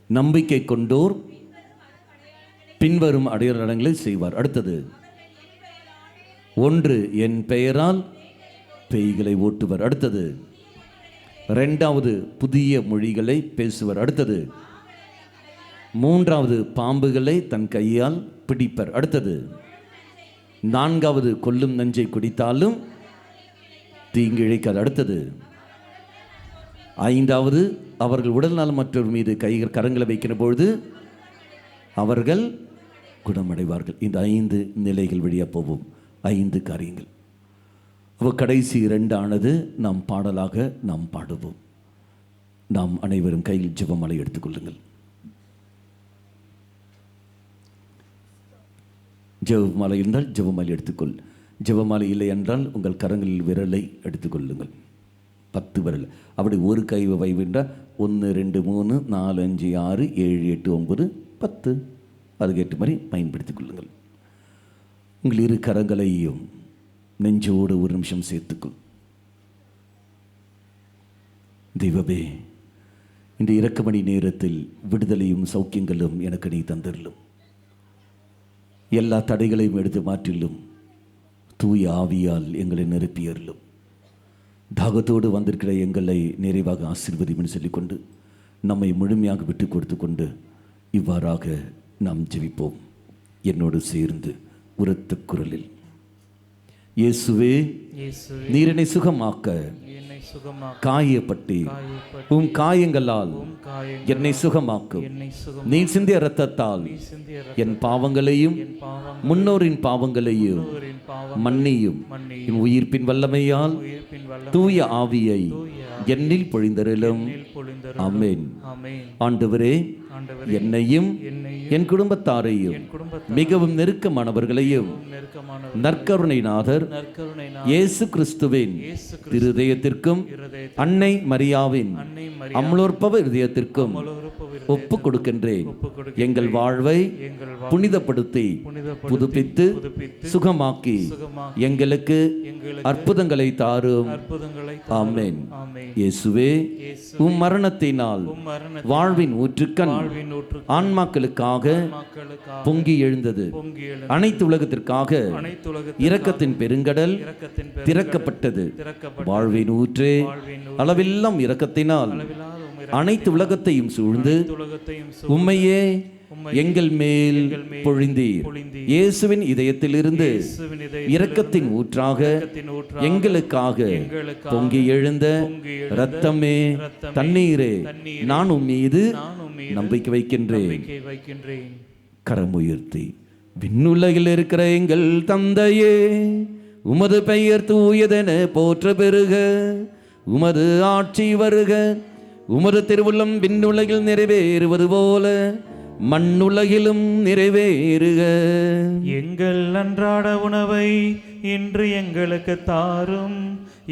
நம்பிக்கை கொண்டோர் பின்வரும் அடையாளங்களை செய்வார். அடுத்தது, 1 என் பெயரால் பேய்களை ஓட்டுவர். அடுத்தது, 2வது புதிய மொழிகளை பேசுவர். அடுத்தது, 3வது பாம்புகளை தன் கையால் பிடிப்பர். அடுத்தது, 4வது கொல்லும் நஞ்சை குடித்தாலும் தீங்கு இழைக்காது. அடுத்தது, 5வது அவர்கள் உடல் நலமற்றோர் மீது கரங்களை வைக்கிற பொழுது அவர்கள் குணமடைவார்கள். இந்த 5 நிலைகள் வழியாக போவோம். 5 காரியங்கள். கடைசி 2 ஆனது நாம் பாடலாக நாம் பாடுவோம். நாம் அனைவரும் கையில் ஜெபமாலை எடுத்துக்கொள்ளுங்கள். ஜெபமாலை இருந்தால் ஜெபமாலை எடுத்துக்கொள். ஜெபமாலை இல்லை என்றால் உங்கள் கரங்களில் விரலை எடுத்துக்கொள்ளுங்கள். 10 விரல். அப்படி ஒரு கை வைவின்றால் 1 2 3 4 5 6 7 8 9 10 அதுக்கேற்ற மாதிரி பயன்படுத்திக் கொள்ளுங்கள். உங்கள் 2 கரங்களையும் நெஞ்சோடு ஒரு நிமிஷம் சேர்த்துக்கொள். தெய்வமே, இந்த இரக்கமணி நேரத்தில் விடுதலையும் சௌக்கியங்களும் எனக்கு நீ தந்திரலும். எல்லா தடைகளையும் எடுத்து மாற்றிலும். தூய ஆவியால் எங்களை நிரப்பியறலும். தாகத்தோடு வந்திருக்கிற எங்களை நிறைவாக ஆசீர்வதின்னு சொல்லிக்கொண்டு நம்மை முழுமையாக விட்டு கொடுத்து கொண்டு இவ்வாறாக நாம் ஜெபிப்போம். என்னோடு சேர்ந்து உரத்த குரலில், இயேசுவே, நீர் என்னை சுகமாக்க காயப்பட்டு உம் காயங்களால் என்னை சுகமாக்கும். நீ சிந்திய இரத்தத்தால் என் பாவங்களையும் முன்னோரின் பாவங்களையும் மன்னியும். என் உயிர்ப்பின் வல்லமையால் தூய ஆவியை என்னில் பொழிந்தருளும். ஆமென். ஆண்டவரே, என்னையும் என் குடும்பத்தாரையும் மிகவும் நெருக்கமானவர்களையும் நற்கருணைநாதர் இயேசு கிறிஸ்துவின் இருதயத்திற்கும் அன்னை மரியாவின் அமலோற்பவ இருதயத்திற்கும் ஒப்பு கொடுக்கின்றேன். எங்கள் வாழ்வை புனிதப்படுத்தி புதுப்பித்து சுகமாக்கி எங்களுக்கு அற்புதங்களை தாரும். ஆமென். இயேசுவே, உம் மரணத்தினால் வாழ்வின் ஊற்றுக்கண் ஆன்மாக்களுக்காக பொங்கி எழுந்தது. அனைத்து உலகத்திற்காக இரக்கத்தின் பெருங்கடல் திறக்கப்பட்டது. வாழ்வின் ஊற்றே, அளவெல்லாம் இரக்கத்தினால் அனைத்து உலகத்தையும் சூழ்ந்து உம்மையே எங்கள் மேல் பொழிந்தீர். இயேசுவின் இதயத்திலிருந்து இரக்கத்தின் ஊற்றாக எங்களுக்காக பொங்கி எழுந்த இரத்தமே, தண்ணீரே, நான் உம் மீது நம்பிக்கை வைக்கின்றேன். கரம் உயர்த்தி, விண்ணுலகில் இருக்கிற எங்கள் தந்தையே, உமது பெயர் தூயதென போற்ற பெறுக. உமது ஆட்சி வருக. உமது திருவுள்ளம் விண்ணுலகில் நிறைவேறுவது போல மண்ணுலகிலும் நிறைவேறுக. எங்கள் அன்றாட உணவை இன்று எங்களுக்கு தாரும்.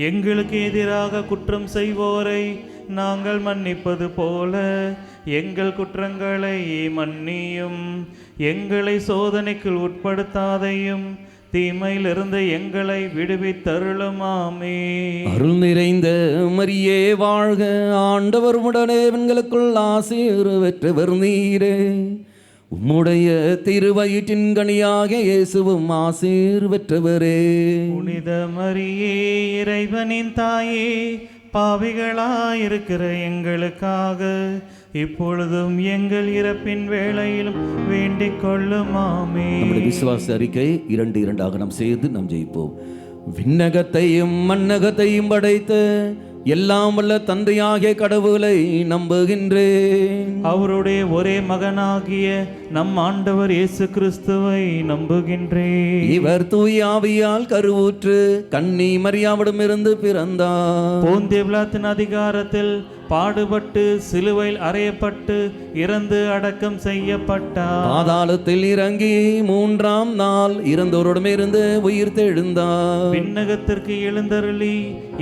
எங்களுக்கு எதிராக குற்றம் செய்வோரை நாங்கள் மன்னிப்பது போல எங்கள் குற்றங்களை மன்னியும். எங்களை சோதனைக்குள் உட்படுத்தாதையும், தீமையிலிருந்து எங்களை விடுவித்தருளும். ஆமென். அருள் நிறைந்த மரியே வாழ்க, ஆண்டவர் உடனே பெண்களுக்குள் ஆசீர் பெற்றவர் நீரே. உம்முடைய திருவயிற்றின் கனியாக இயேசுவும் ஆசீர் பெற்றவரே. புனித மரியே, இறைவனின் தாயே, பாவிகளாயிருக்கிற எங்களுக்காக இப்பொழுதும் எங்கள் இறப்பின் வேளையிலும் வேண்டிக் கொள்ளும். ஆமென். நம்முடைய விசுவாச அறிக்கை 2 நாம் சேர்ந்து நாம் ஜெயிப்போம். விண்ணகத்தையும் மண்ணகத்தையும் படைத்த எல்லாம் வல்ல தந்தையாகிய கடவுளை நம்புகின்றேன். அவருடைய ஒரே மகனாகிய நம் ஆண்டவர் இயேசு கிறிஸ்துவை நம்புகின்றேன். இவர் தூய ஆவியால் கருவுற்று கன்னி மரியாவிடமிருந்து பிறந்தார். போந்திய பிலாத்தின் அதிகாரத்தில் பாடுபட்டு சிலுவையில் அறையப்பட்டு இறந்து அடக்கம் செய்யப்பட்டார். பாதாளத்தில் இறங்கி 3ஆம் நாள் இறந்தோரிடமிருந்து உயிர் தெழுந்தார். விண்ணகத்திற்கு எழுந்தருளி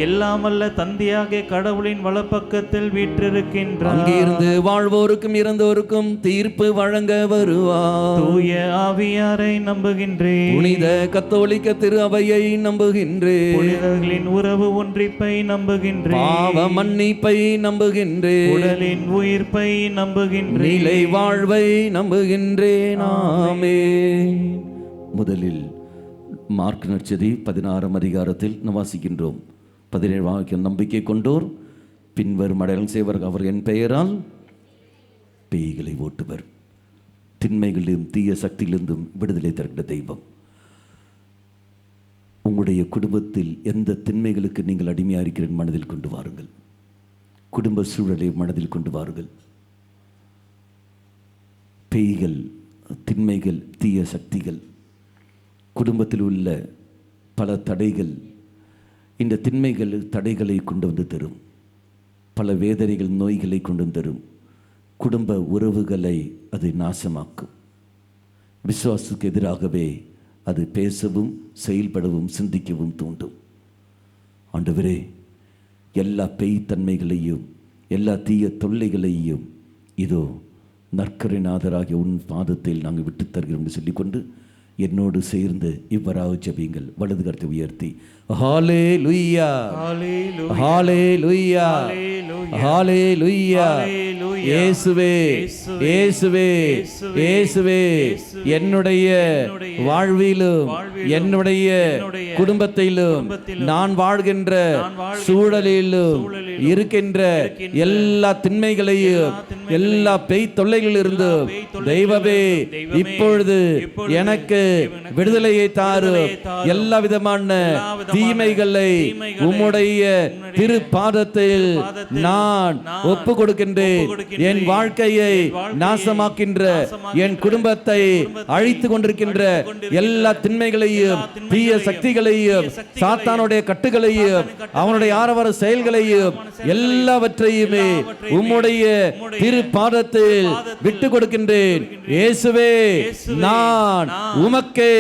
எல்லாம் அல்ல தந்தையாகிய கடவுளின் வலப்பக்கத்தில் வீற்றிருக்கின்றார். அங்கிருந்து வாழ்வோருக்கும் இறந்தோருக்கும் தீர்ப்பு வழங்க வருவார். தூய ஆவியாரை நம்புகின்றேன். புனித கத்தோலிக்க திரு அவையை நம்புகின்றேன். புனிதர்களின் உறவு ஒன்றிப்பை நம்புகின்றேன். பாவ மன்னிப்பை நம்புகின்றேன். உடலின் உயிர்ப்பை நம்புகின்றேன். நிலை வாழ்வை நம்புகின்றேன். ஆமென். முதலில் மார்க் நற்செய்தி 16ஆம் அதிகாரத்தில் நாம் வாசிக்கின்றோம். 17 நம்பிக்கை கொண்டோர் பின்வரும் அடையாளம் செய்வர். அவர் என் பெயரால் பேய்களை ஓட்டுவர், திண்மைகளிலும் தீய சக்தியிலிருந்தும் விடுதலை தருகிற தெய்வம். உங்களுடைய குடும்பத்தில் எந்த திண்மைகளுக்கு நீங்கள் அடிமையாக இருக்கிறேன் மனதில் கொண்டு வாருங்கள். குடும்ப சூழலை மனதில் கொண்டு வாருங்கள். பேய்கள், திண்மைகள், தீய சக்திகள், குடும்பத்தில் உள்ள பல தடைகள், இந்த திண்மைகள் தடைகளை கொண்டு வந்து தரும். பல வேதனைகள், நோய்களை கொண்டு வந்து தரும். குடும்ப உறவுகளை அது நாசமாக்கும். விசுவாசத்துக்கு எதிராகவே அது பேசவும் செயல்படவும் சிந்திக்கவும் தூண்டும். ஆண்டவரே, எல்லா பேய்த்தன்மைகளையும் எல்லா தீய தொல்லைகளையும் இதோ நற்கரிநாதராகிய உன் பாதத்தில் நாங்கள் விட்டு தருகிறோம் என்று சொல்லிக்கொண்டு என்னோடு சேர்ந்து இவ்வராக ஜெபியுங்கள். வலது கரத்தை உயர்த்தி ஹல்லேலூயா, ஹல்லேலூயா, ஹல்லேலூயா. இயேசுவே, இயேசுவே, இயேசுவே, என்னுடைய வாழ்விலும் என்னுடைய குடும்பத்திலும் நான் வாழ்கின்ற சூழலிலும் இருக்கின்ற எல்லா திண்மைகளையும் எல்லா பேய் தொல்லைகளிலிருந்தும் தெய்வமே இப்பொழுது எனக்கு விடுதலையை தாரும். எல்லா விதமான தீமைகளை உம்முடைய திரு பாதத்தில் நான் ஒப்பு கொடுக்கின்றேன். என் வாழ்க்கையை நாசமாக்கின்ற, என் குடும்பத்தை அழித்து கொண்டிருக்கின்ற எல்லா திண்மைகளையும் தீய சக்திகளையும் சாத்தானுடைய கட்டுகளையும் அவனுடைய ஆரவார செயல்களையும் எல்லாவற்றையுமே உம்முடைய திரு பாதத்தில் விட்டு கொடுக்கின்றேன். இயேசுவே, நான் உமக்கே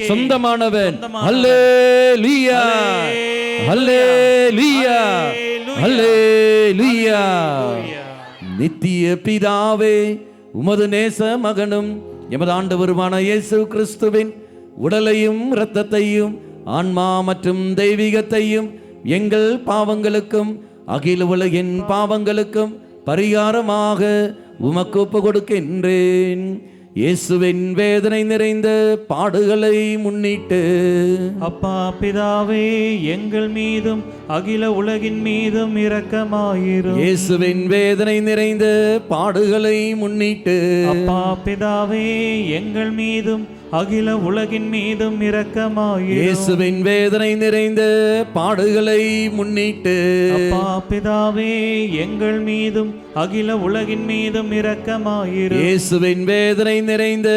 சொந்தமானவன். அல்லேலூயா, அல்லேலூயா, அல்லேலூயா. நித்திய பிதாவே, உமது நேச மகனும் எமது ஆண்டவருமான இயேசு கிறிஸ்துவின் உடலையும் இரத்தத்தையும் ஆன்மா மற்றும் தெய்வீகத்தையும் எங்கள் பாவங்களுக்கும் அகில உலகின் பாவங்களுக்கும் பரிகாரமாக உமக்கு ஒப்பு கொடுக்கின்றேன். இயேசுவின் வேதனை நிறைந்த பாடுகளை முன்னிட்டு அப்பா பிதாவே, எங்கள் மீதும் அகில உலகின் மீதும் இரக்கமாயிரும். இயேசுவின் வேதனை நிறைந்த பாடுகளை முன்னிட்டு அப்பா பிதாவே, எங்கள் மீதும் அகில உலகின் மீதும் இரக்கமாயிரும். இயேசுவின் வேதனை நிறைந்த பாடுகளை முன்னிட்டு அப்பா பிதாவே, எங்கள் மீதும் அகில உலகின் மீதும் இரக்கமாயிரும். இயேசுவின் வேதனை நிறைந்த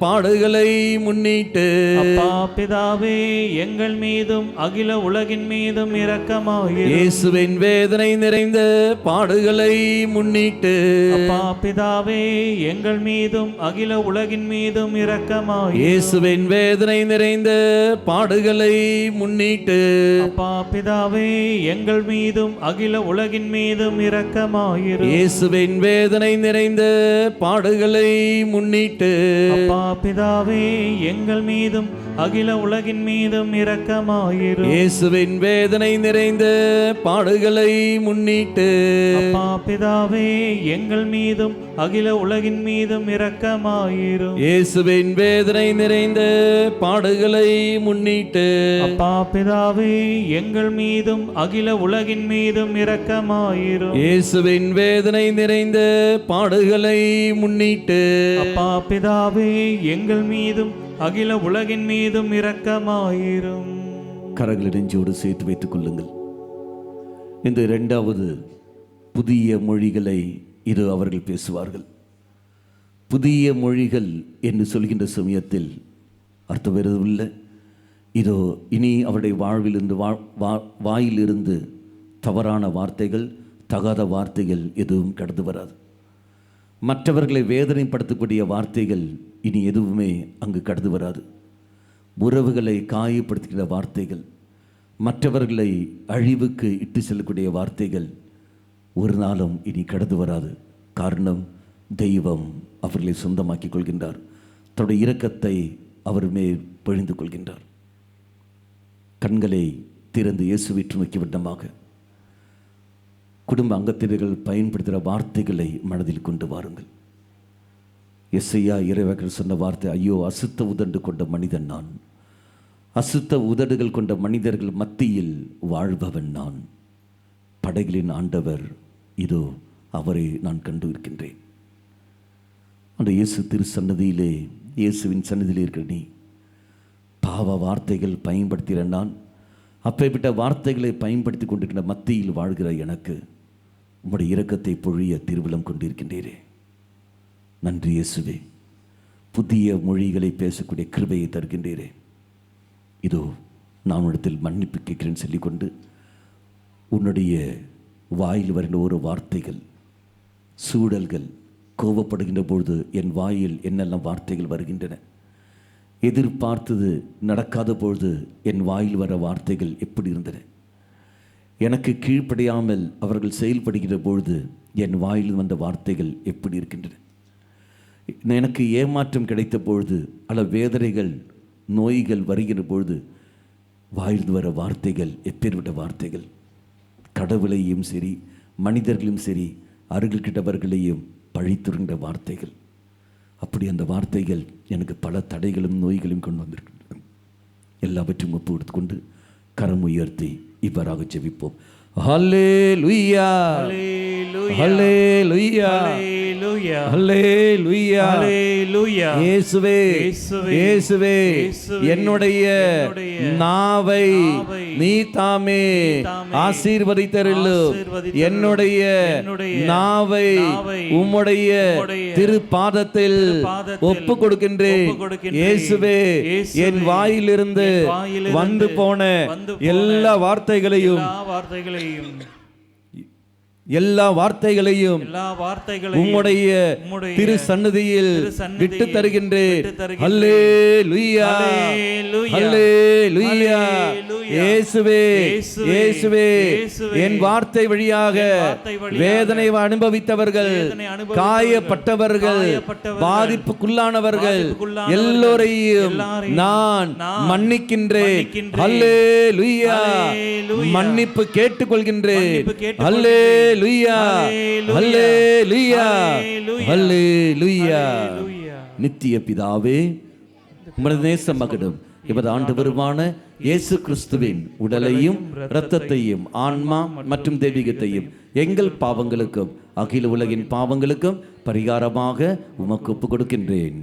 பாடுகளை முன்னிட்டு அப்பா பிதாவே, எங்கள் மீதும் அகில உலகின் மீதும் இரக்கமாயிரும். இயேசுவின் வேதனை நிறைந்த பாடுகளை முன்னிட்டு அப்பா பிதாவே, எங்கள் மீதும் அகில உலகின் மீதும் இரக்கமாயிரும். இயேசுவின் வேதனை நிறைந்த பாடுகளை முன்னிட்டு அப்பா பிதாவே எங்கள் மீதும் அகில உலகின் மீதும் இரக்கமாயிரும். இயேசுவின் வேதனை நிறைந்த பாடுகளை முன்னிட்டு அப்பா பிதாவே எங்கள் மீதும் அகில உலகின் மீதும் இரக்கமாயிரும். இயேசுவின் வேதனை நிறைந்த பாடுகளை முன்னிட்டு அப்பா பிதாவே எங்கள் மீதும் அகில உலகின் மீதும் இரக்கமாயிரும். இயேசுவின் வேதனை நிறைந்த பாடுகளை முன்னிட்டு அப்பா பிதாவே எங்கள் மீதும் அகில உலகின் மீதும் இரக்கமாயிரும். இயேசுவின் வேதனை நிறைந்த பாடுகளை முன்னிட்டு அப்பா பிதாவே எங்கள் மீதும் அகில உலகின் மீதும் இரக்கமாயிரும். கரங்களை நெஞ்சோடு சேர்த்து வைத்துக் கொள்ளுங்கள். இந்த இரண்டாவது புதிய மொழிகளை இது அவர்கள் பேசுவார்கள். புதிய மொழிகள் என்று சொல்கின்ற சமயத்தில் அர்த்தம் வேறுவில்லை. இதோ இனி அவருடைய வாழ்விலிருந்து வாயிலிருந்து தவறான வார்த்தைகள், தகாத வார்த்தைகள் எதுவும் கடந்து வராது. மற்றவர்களை வேதனைப்படுத்தக்கூடிய வார்த்தைகள் இனி எதுவுமே அங்கு கடந்து வராது. உறவுகளை காயப்படுத்துகிற வார்த்தைகள், மற்றவர்களை அழிவுக்கு இட்டு செல்லக்கூடிய வார்த்தைகள் ஒரு நாளும் இனி கடந்து வராது. காரணம், தெய்வம் அவர்களை சொந்தமாக்கிக் கொள்கின்றார். தன்னுடைய இரக்கத்தை அவர் மேல் பொழிந்து கொள்கின்றார். கண்களை திறந்து இயேசுவை நோக்கி விட்டமாக குடும்ப அங்கத்தினர்கள் பயன்படுத்துகிற வார்த்தைகளை மனதில் கொண்டு வாருங்கள். எஸ்ஐயா இறைவாக்கினர் சொன்ன வார்த்தை, ஐயோ அசுத்த உதடு கொண்ட மனிதன் நான், அசுத்த உதடுகள் கொண்ட மனிதர்கள் மத்தியில் வாழ்பவன் நான், படைகளின் ஆண்டவர் இதோ அவரை நான் கண்டு இருக்கின்றேன். அந்த இயேசு திரு சன்னதியிலே, இயேசுவின் சன்னதியிலே இருக்கிற நீ பாவ வார்த்தைகள் பயன்படுத்துகிற நான், அப்பேற்பட்ட வார்த்தைகளை பயன்படுத்தி கொண்டிருக்கின்ற மத்தியில் வாழ்கிற எனக்கு உம்முடைய இரக்கத்தை பொழிய திருவிழம் கொண்டிருக்கின்றீரே. நன்றி இயேசுவே. புதிய மொழிகளை பேசக்கூடிய கிருபையை தருகின்றீரே. இதோ நான் உன்னிடத்தில் மன்னிப்பு கேட்கிறேன் சொல்லிக்கொண்டு உன்னுடைய வாயில் வருகின்ற ஒரு வார்த்தைகள், சூழல்கள், கோபப்படுகின்ற பொழுது என் வாயில் என்னெல்லாம் வார்த்தைகள் வருகின்றன, எதிர்பார்த்தது நடக்காத பொழுது என் வாயில் வர வார்த்தைகள் எப்படி இருந்தன, எனக்கு கீழ்ப்படியாமல் அவர்கள் செயல்படுகிற பொழுது என் வாயில் வந்த வார்த்தைகள் எப்படி இருக்கின்றன, எனக்கு ஏமாற்றம் கிடைத்த பொழுது அல்ல வேதனைகள் நோய்கள் வருகிற பொழுது வாயில் வர வார்த்தைகள் எப்பேற்பட்ட வார்த்தைகள், கடவுளையும் சரி மனிதர்களையும் சரி அருகில்கிட்டவர்களையும் பழித்துகின்ற வார்த்தைகள். அப்படி அந்த வார்த்தைகள் எனக்கு பல தடைகளும் நோய்களையும் கொண்டு வந்திருக்கின்றன. எல்லாவற்றையும் ஒப்பு எடுத்துக்கொண்டு கரம் உயர்த்தி இவ்வாறாக ஜெபிப்போம். ஹல்லேலூயா, ஹல்லேலூயா, ஹல்லேலூயா, ஹல்லேலூயா, ஹல்லேலூயா. இயேசுவே, இயேசுவே, என்னுடைய நாவை நீ தாமே ஆசீர்வதித்தருளும். என்னுடைய நாவை உம்முடைய திருப்பாதத்தில் ஒப்பு கொடுக்கின்றேன். இயேசுவே, என் வாயிலிருந்து வந்து போன எல்லா வார்த்தைகளையும் உம்முடைய திரு சன்னதியில் விட்டு தருகின்றேன். ஹல்லேலூயா, ஹல்லேலூயா. இயேசுவே, இயேசுவே, என் வார்த்தை வழியாக வேதனை அனுபவித்தவர்கள், காயப்பட்டவர்கள், பாதிப்புக்குள்ளானவர்கள் எல்லோரையும் நான் மன்னிக்கின்றேன். ஹல்லேலூயா. மன்னிப்பு கேட்டுக்கொள்கின்றேன். ஹல்லேலூயா, ஹல்லேலூயா, ஹல்லேலூயா. நித்திய பிதாவே, உமது நேச மகனும் இவர் ஆண்டவருமான இயேசு கிறிஸ்துவின் உடலையும் இரத்தத்தையும் ஆன்மா மற்றும் தெய்வீகத்தையும் எங்கள் பாவங்களுக்கும் அகில உலகின் பாவங்களுக்கும் பரிகாரமாக உமக்கு ஒப்புக் கொடுக்கின்றேன்.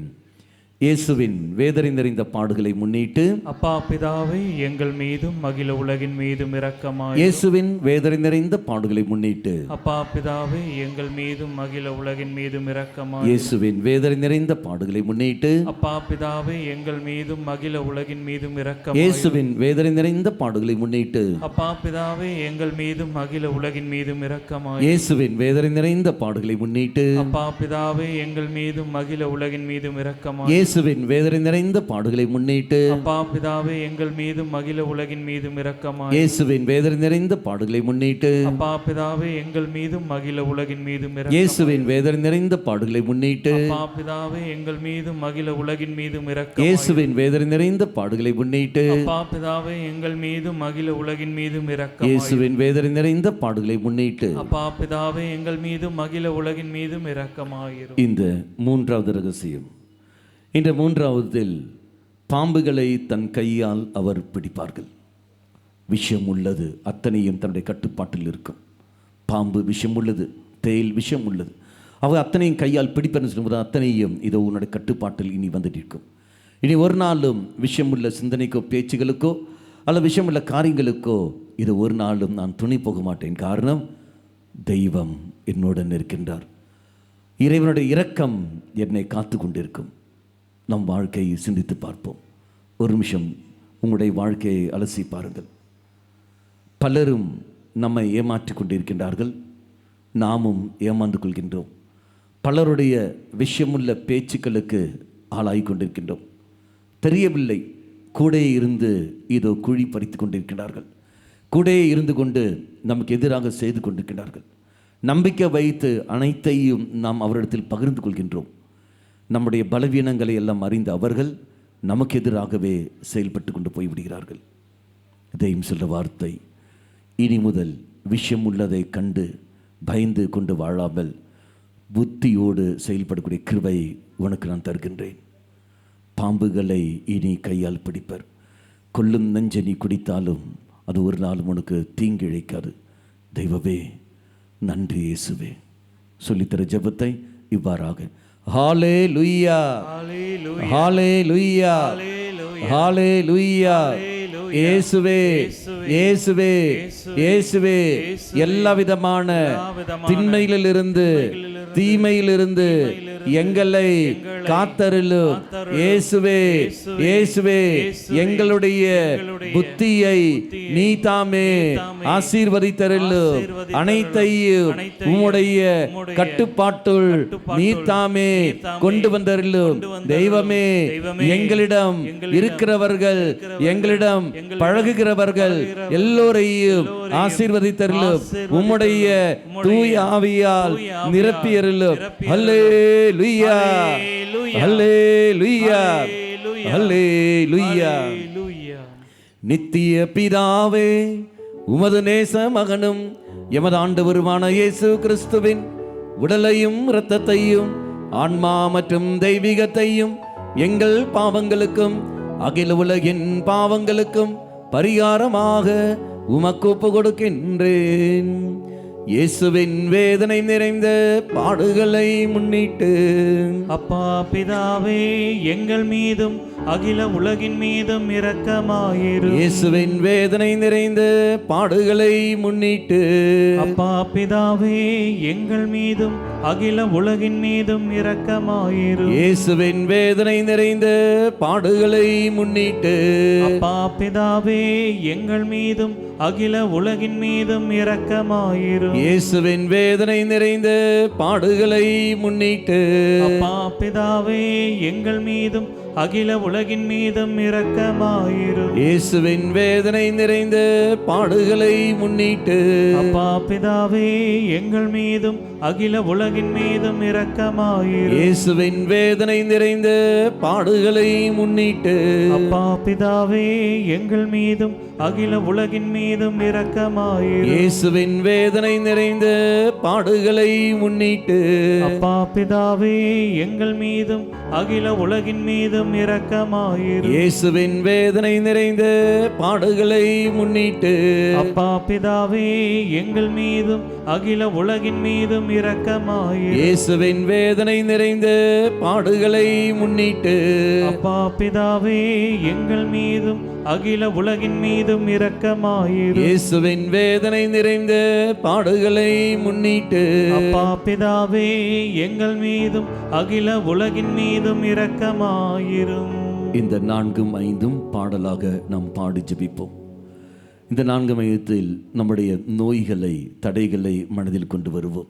இயேசுவின் வேதனை நிறைந்த பாடுகளை முன்னிட்டு அப்பா பிதாவே எங்கள் மீதும் அகில உலகின் மீதும் இரக்கமாயிரும். இயேசுவின் வேதனை நிறைந்த பாடுகளை முன்னிட்டு அப்பா பிதாவே எங்கள் மீதும் அகில உலகின் மீதும் இரக்கமாயிரும். இயேசுவின் வேதனை நிறைந்த பாடுகளை முன்னிட்டு அப்பா பிதாவே எங்கள் மீதும் அகில உலகின் மீதும் இரக்கமாயிரும். இயேசுவின் வேதனை நிறைந்த பாடுகளை முன்னிட்டு அப்பா பிதாவே எங்கள் மீதும் அகில உலகின் மீதும் இரக்கமாயிரும். இயேசுவின் வேதனை நிறைந்த பாடுகளை முன்னிட்டு அப்பா பிதாவே எங்கள் மீதும் அகில உலகின் மீதும் இரக்கமாயிரும். இயேசுவின் வேதனை நிறைந்த பாடுகளை முன்னிட்டு அப்பா பிதாவே எங்கள் மீதும் அகில உலகின் மீதும் இரக்கமாயிரும். இயேசுவின் வேதனை நிறைந்த பாடுகளை முன்னிட்டு அப்பா பிதாவே எங்கள் மீதும் அகில உலகின் மீதும் இரக்கமாயிரும். இயேசுவின் வேதனை நிறைந்த பாடுகளை முன்னிட்டு அப்பா பிதாவே எங்கள் மீதும் அகில உலகின் மீதும் இரக்கமாயிரும். இயேசுவின் வேதனை நிறைந்த பாடுகளை முன்னிட்டு அப்பா பிதாவே எங்கள் மீதும் அகில உலகின் மீதும் இரக்கமாயிரும். இயேசுவின் வேதனை நிறைந்த பாடுகளை முன்னிட்டு அப்பா பிதாவே எங்கள் மீதும் அகில உலகின் மீதும் இரக்கமாயிரும். இந்த மூன்றாவது ரகசியம். இந்த மூன்றாவதில் பாம்புகளை தன் கையால் அவர் பிடிப்பார்கள். விஷம் உள்ளது, அத்தனையும் தன்னுடைய கட்டுப்பாட்டில் இருக்கும். பாம்பு விஷம் உள்ளது, தேல் விஷம் உள்ளது, அவர் அத்தனையும் கையால் பிடிப்பேன்னு சொல்லும்போது அத்தனையும் இதோ உன்னுடைய கட்டுப்பாட்டில் இனி வந்துட்டு இருக்கும். இனி ஒரு நாளும் விஷமுள்ள சிந்தனைக்கோ பேச்சுகளுக்கோ அல்ல விஷமுள்ள காரியங்களுக்கோ இது ஒரு நாளும் நான் துணை போக மாட்டேன். காரணம், தெய்வம் என்னுடன் இருக்கின்றார். இறைவனுடைய இரக்கம் என்னை காத்து கொண்டிருக்கும். நம் வாழ்க்கையை சிந்தித்து பார்ப்போம். ஒரு நிமிஷம் உங்களுடைய வாழ்க்கையை அலசி பாருங்கள். பலரும் நம்மை ஏமாற்றி கொண்டிருக்கின்றார்கள், நாமும் ஏமாந்து கொள்கின்றோம். பலருடைய விஷயமுள்ள பேச்சுக்களுக்கு ஆளாகி கொண்டிருக்கின்றோம். தெரியவில்லை, கூடே இருந்து இதோ குழி பறித்து கொண்டிருக்கிறார்கள். கூடே இருந்து கொண்டு நமக்கு எதிராக செய்து கொண்டிருக்கிறார்கள். நம்பிக்கை வைத்து அனைத்தையும் நாம் அவரிடத்தில் பகிர்ந்து கொள்கின்றோம். நம்முடைய பலவீனங்களை எல்லாம் அறிந்த அவர்கள் நமக்கு எதிராகவே செயல்பட்டு கொண்டு போய்விடுகிறார்கள். இதையும் சொல்ல வார்த்தை, இனி முதல் விஷயம் உள்ளதை கண்டு பயந்து கொண்டு வாழாமல் புத்தியோடு செயல்படக்கூடிய கிருபை உனக்கு நான் தருகின்றேன். பாம்புகளை இனி கையால் பிடிப்பர். கொல்லும் நஞ்சை நீ குடித்தாலும் அது ஒரு நாளும் உனக்கு தீங்கு இழைக்காது. தெய்வமே நன்றி இயேசுவே. சொல்லித்தர ஜெபத்தை இவ்வாறாக: ஹல்லேலூயா, ஹல்லேலூயா, ஹல்லேலூயா. இயேசுவே, இயேசுவே, இயேசுவே, எல்லா விதமான திண்மையிலிருந்து தீமையிலிருந்து எங்களை காத்தருளும். இயேசுவே, இயேசுவே, எங்களுடைய புத்தியை நீ தாமே ஆசீர்வதித்தருளும். அனைத்தையும் உம்முடைய கட்டுப்பாட்டுள் நீ தாமே கொண்டு வந்தருளும். தெய்வமே, எங்களிடம் இருக்கிறவர்கள், எங்களிடம் பழகுகிறவர்கள் எல்லோரையும் ஆசீர்வதித்தருளும். உம்முடைய தூய ஆவியால் நிரப்பியருளும். ஹல்லேலூயா, ஹல்லேலூயா, ஹல்லேலூயா. நித்திய பிதாவே, உமது நேச மகனும் எமது ஆண்டவருமான இயேசு கிறிஸ்துவின் உடலையும் இரத்தத்தையும் ஆன்மா மற்றும் தெய்வீகத்தையும் எங்கள் பாவங்களுக்கும் அகில உலகின் பாவங்களுக்கும் பரிகாரமாக உமக்கு ஒப்பு கொடுக்கின்றேன். இயேசுவின் வேதனை நிறைந்த பாடுகளை முன்னிட்டு அப்பா பிதாவே எங்கள் மீதும் அகில உலகின் மீதும் இரக்கமாயிரும். இயேசுவின் வேதனை நிறைந்த பாடுகளை முன்னிட்டு அப்பா பிதாவே எங்கள் மீதும் அகில உலகின் மீதும் இரக்கமாயிரும். இயேசுவின் வேதனை நிறைந்த பாடுகளை முன்னிட்டு அப்பா பிதாவே எங்கள் மீதும் அகில உலகின் மீதும் இரக்கமாயிரும். இயேசுவின் வேதனை நிறைந்த பாடுகளை முன்னிட்டு அப்பா பிதாவே எங்கள் மீதும் அகில உலகின் மீதும் இரக்கமாயிரும். இயேசுவின் வேதனை நிறைந்த பாடுகளை முன்னிட்டு அப்பா பிதாவே எங்கள் மீதும் அகில உலகின் மீதும் இரக்கமாயிரும். இயேசுவின் வேதனை நிறைந்த பாடுகளை முன்னிட்டு அப்பா பிதாவே எங்கள் மீதும் அகில உலகின் மீதும் இரக்கமாயிரும். இயேசுவின் வேதனை நிறைந்த பாடுகளை முன்னிட்டு அப்பா பிதாவே எங்கள் மீதும் அகில உலகின் மீதும் இரக்கமாயிரும். இயேசுவின் வேதனை நிறைந்த பாடுகளை முன்னிட்டு அப்பா பிதாவே எங்கள் மீதும் அகில உலகின் மீதும் இரக்கமாயிரும். இயேசுவின் வேதனை நிறைந்த பாடுகளை முன்னிட்டு அப்பா பிதாவே எங்கள் மீதும் அகில உலகின் மீதும் இரக்கமாயிரும். இயேசுவின் வேதனை நிறைந்த பாடுகளை முன்னிட்டு அப்பா பிதாவே எங்கள் மீதும் அகில உலகின் மீதும் இரக்கமாயிரும். இந்த 4ம் 5ம் பாடலாக நாம் பாடி ஜெபிப்போம். இந்த 4ம் 5த்தில் நம்முடைய நோய்களை, தடைகளை மனதில் கொண்டு வருவோம்.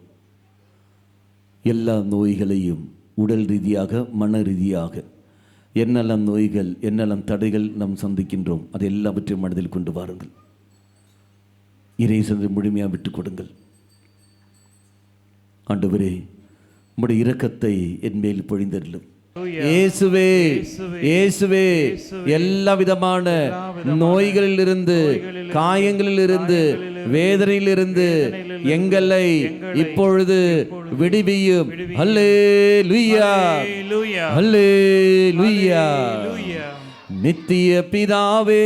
எல்லா நோய்களையும் உடல் ரீதியாக, மன ரீதியாக என்னெல்லாம் நோய்கள், என்னெல்லாம் தடைகள் நாம் சந்திக்கின்றோம், அது எல்லாவற்றையும் மனதில் கொண்டு வாருங்கள். இறை சென்று முழுமையாக விட்டு கொடுங்கள். ஆண்டவரே, உம்முடைய இரக்கத்தை என் மேல் பொழிந்தருளும். இயேசுவே, இயேசுவே, எல்லா விதமான நோய்களிலிருந்து, காயங்களிலிருந்து, வேதனையிலிருந்து எங்களை இப்பொழுது விடுவியும். அல்லேலூயா, அல்லேலூயா. நித்திய பிதாவே,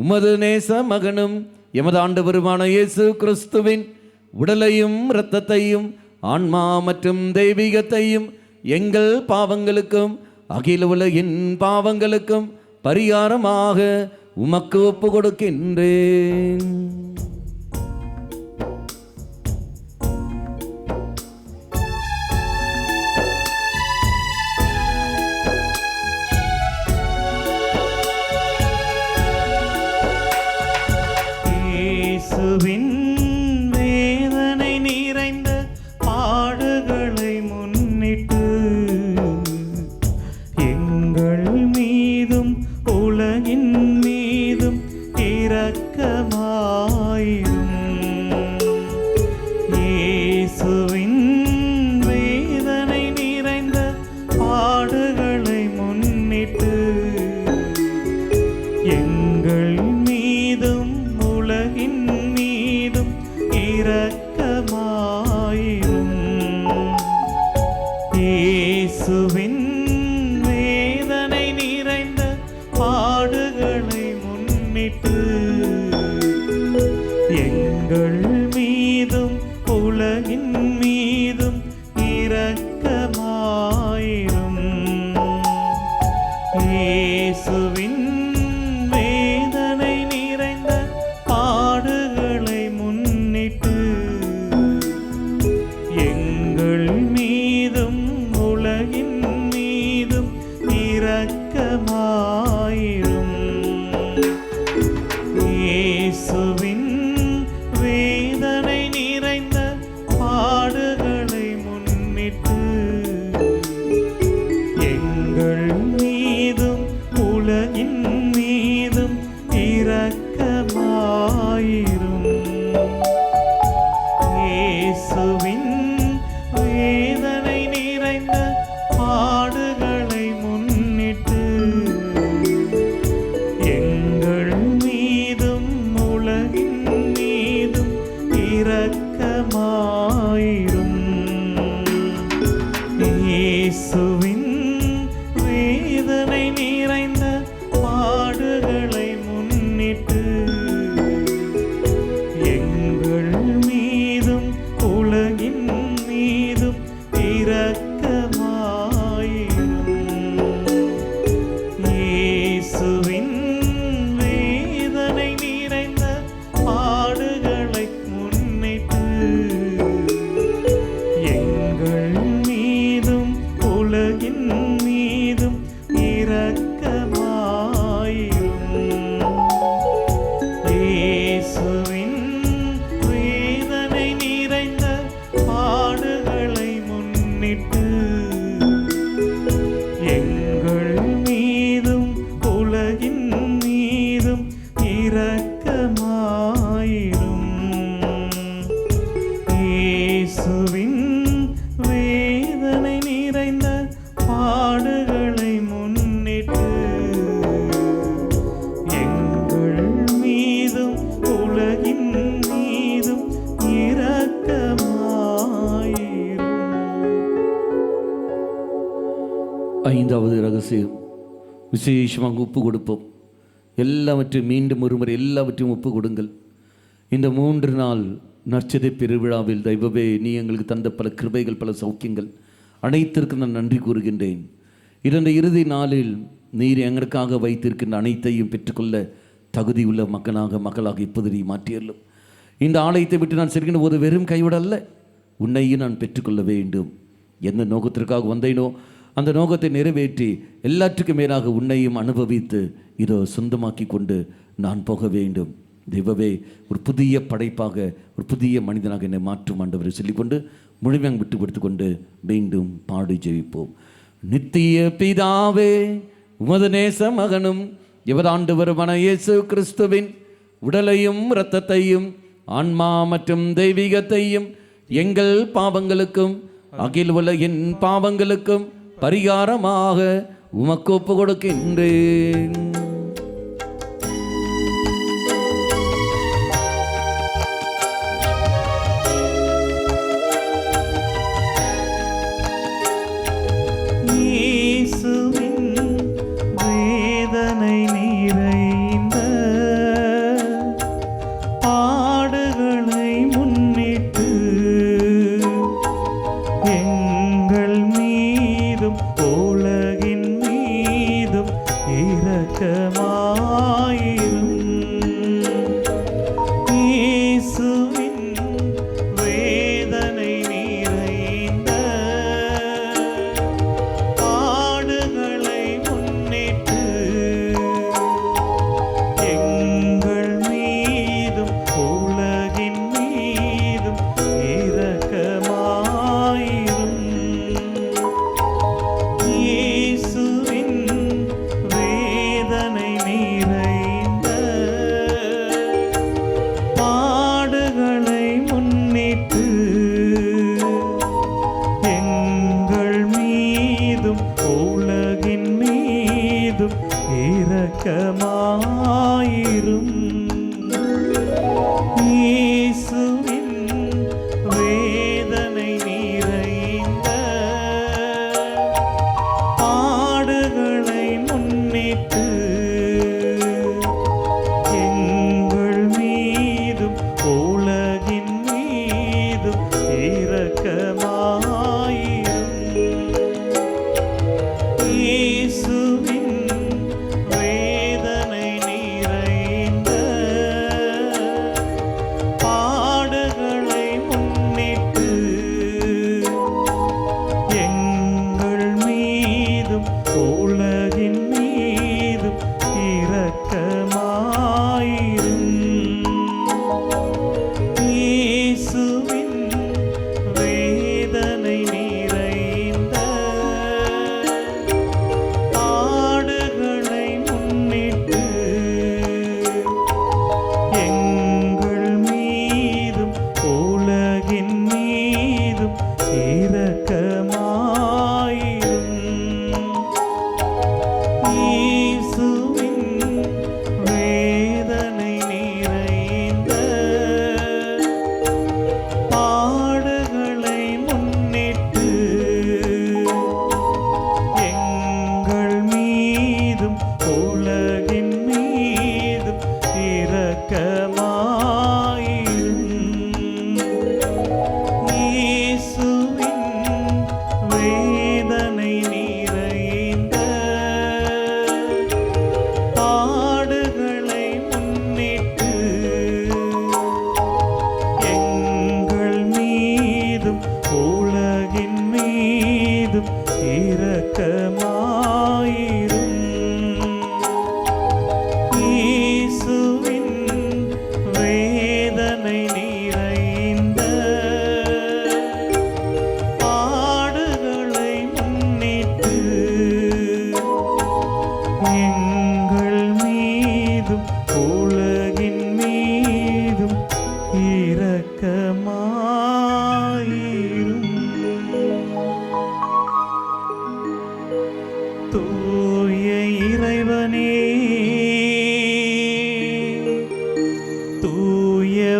உமது நேச மகனும் எமது ஆண்டவருமான இயேசு கிறிஸ்துவின் உடலையும் இரத்தத்தையும் ஆன்மா மற்றும் தெய்வீகத்தையும் எங்கள் பாவங்களுக்கும் அகில உலகின் பாவங்களுக்கும் பரிகாரமாக உமக்கு ஒப்பு கொடுக்கின்றேன். இயேசுவின் வேதனை நிறைந்த பாடுகளை முன்னிட்டு எங்கள் மீதும் உலகின் மீதும் இரக்கமாயிரும். இயேசுவின் வேதனை நிறைந்த பாடுகளை முன்னிட்டு எங்கள் மீதும் உலகின் மீதும் இரக்கமாயிரும். இயேசுவின் வேதனை நிறைந்த பாடுகளை முன்னிட்டு எங்கள் மீதும் உலகின் மீதும் இரக்கமாயிரும். இயேசுவின் வேதனை நிறைந்த பாடுகளை முன்னிட்டு எங்கள் மீதும் உலகின் மீதும் இரக்கமாயிரும். இயேசுவின் வேதனை நிறைந்த பாடுகளை முன்னிட்டு எங்கள் மீதும் உலகின் மீதும் இரக்கமாயிரும். இயேசுவின் வேதனை நிறைந்த பாடுகளை முன்னிட்டு எங்கள் மீதும் உலகின் மீதும் இரக்கமாயிரும். இயேசுவின் வேதனை நிறைந்த பாடுகளை முன்னிட்டு எங்கள் மீதும் உலகின் மீதும் இரக்கமாயிரும். இயேசுவின் வேதனை நிறைந்த பாடுகளை முன்னிட்டு எங்கள் மீதும் உலகின் மீதும் இரக்கமாயிரும். இயேசுவின் வேதனை நிறைந்த பாடுகளை முன்னிட்டு எங்கள் மீதும் உலகின் மீதும் இரக்கமாயிரும். இயேசுவின் வேதனை நிறைந்த பாடுகளை முன்னிட்டு எங்கள் மீதும் உலகின் மீதும் இரக்கமாயிரும். ஐந்தாவது ரகசியம், விசேஷமாக ஒப்பு கொடுப்போம். எல்லாவற்றையும் மீண்டும் ஒருமுறை எல்லாவற்றையும் ஒப்பு கொடுங்கள். இந்த 3 நாள் நற்செய்தி பெருவிழாவில் தெய்வமே, நீ எங்களுக்கு தந்த பல கிருபைகள், பல சௌக்கியங்கள் அனைத்திற்கும் நான் நன்றி கூறுகின்றேன். இந்த இறுதி நாளில் நீர் எங்களுக்காக வைத்திருக்கின்ற அனைத்தையும் பெற்றுக்கொள்ள தகுதியுள்ள மக்களாக இப்போது நீ மாற்றியல்லும். இந்த ஆலயத்தை விட்டு நான் செல்கின்ற போது வெறும் கைவிட அல்ல, உன்னையும் நான் பெற்றுக்கொள்ள வேண்டும். எந்த நோக்கத்திற்காக வந்தேனோ அந்த நோக்கத்தை நிறைவேற்றி எல்லாற்றுக்கும் மேலாக உன்னையும் அனுபவித்து இதோ சொந்தமாக்கி கொண்டு நான் போக வேண்டும். தெய்வமே, ஒரு புதிய படைப்பாக, ஒரு புதிய மனிதனாக என்னை மாற்றும் ஆண்டவரை சொல்லிக்கொண்டு முழுமையாக விட்டு கொடுத்து கொண்டு மீண்டும் பாடி ஜெயிப்போம். நித்திய பிதாவே, உமது நேச மகனும் இவராண்டவருமான இயேசு கிறிஸ்துவின் உடலையும் இரத்தத்தையும் ஆன்மா மற்றும் தெய்வீகத்தையும் எங்கள் பாவங்களுக்கும் அகில உலகின் பாவங்களுக்கும் பரிகாரமாக உமக்கு ஒப்பு கொடுக்கின்றேன்.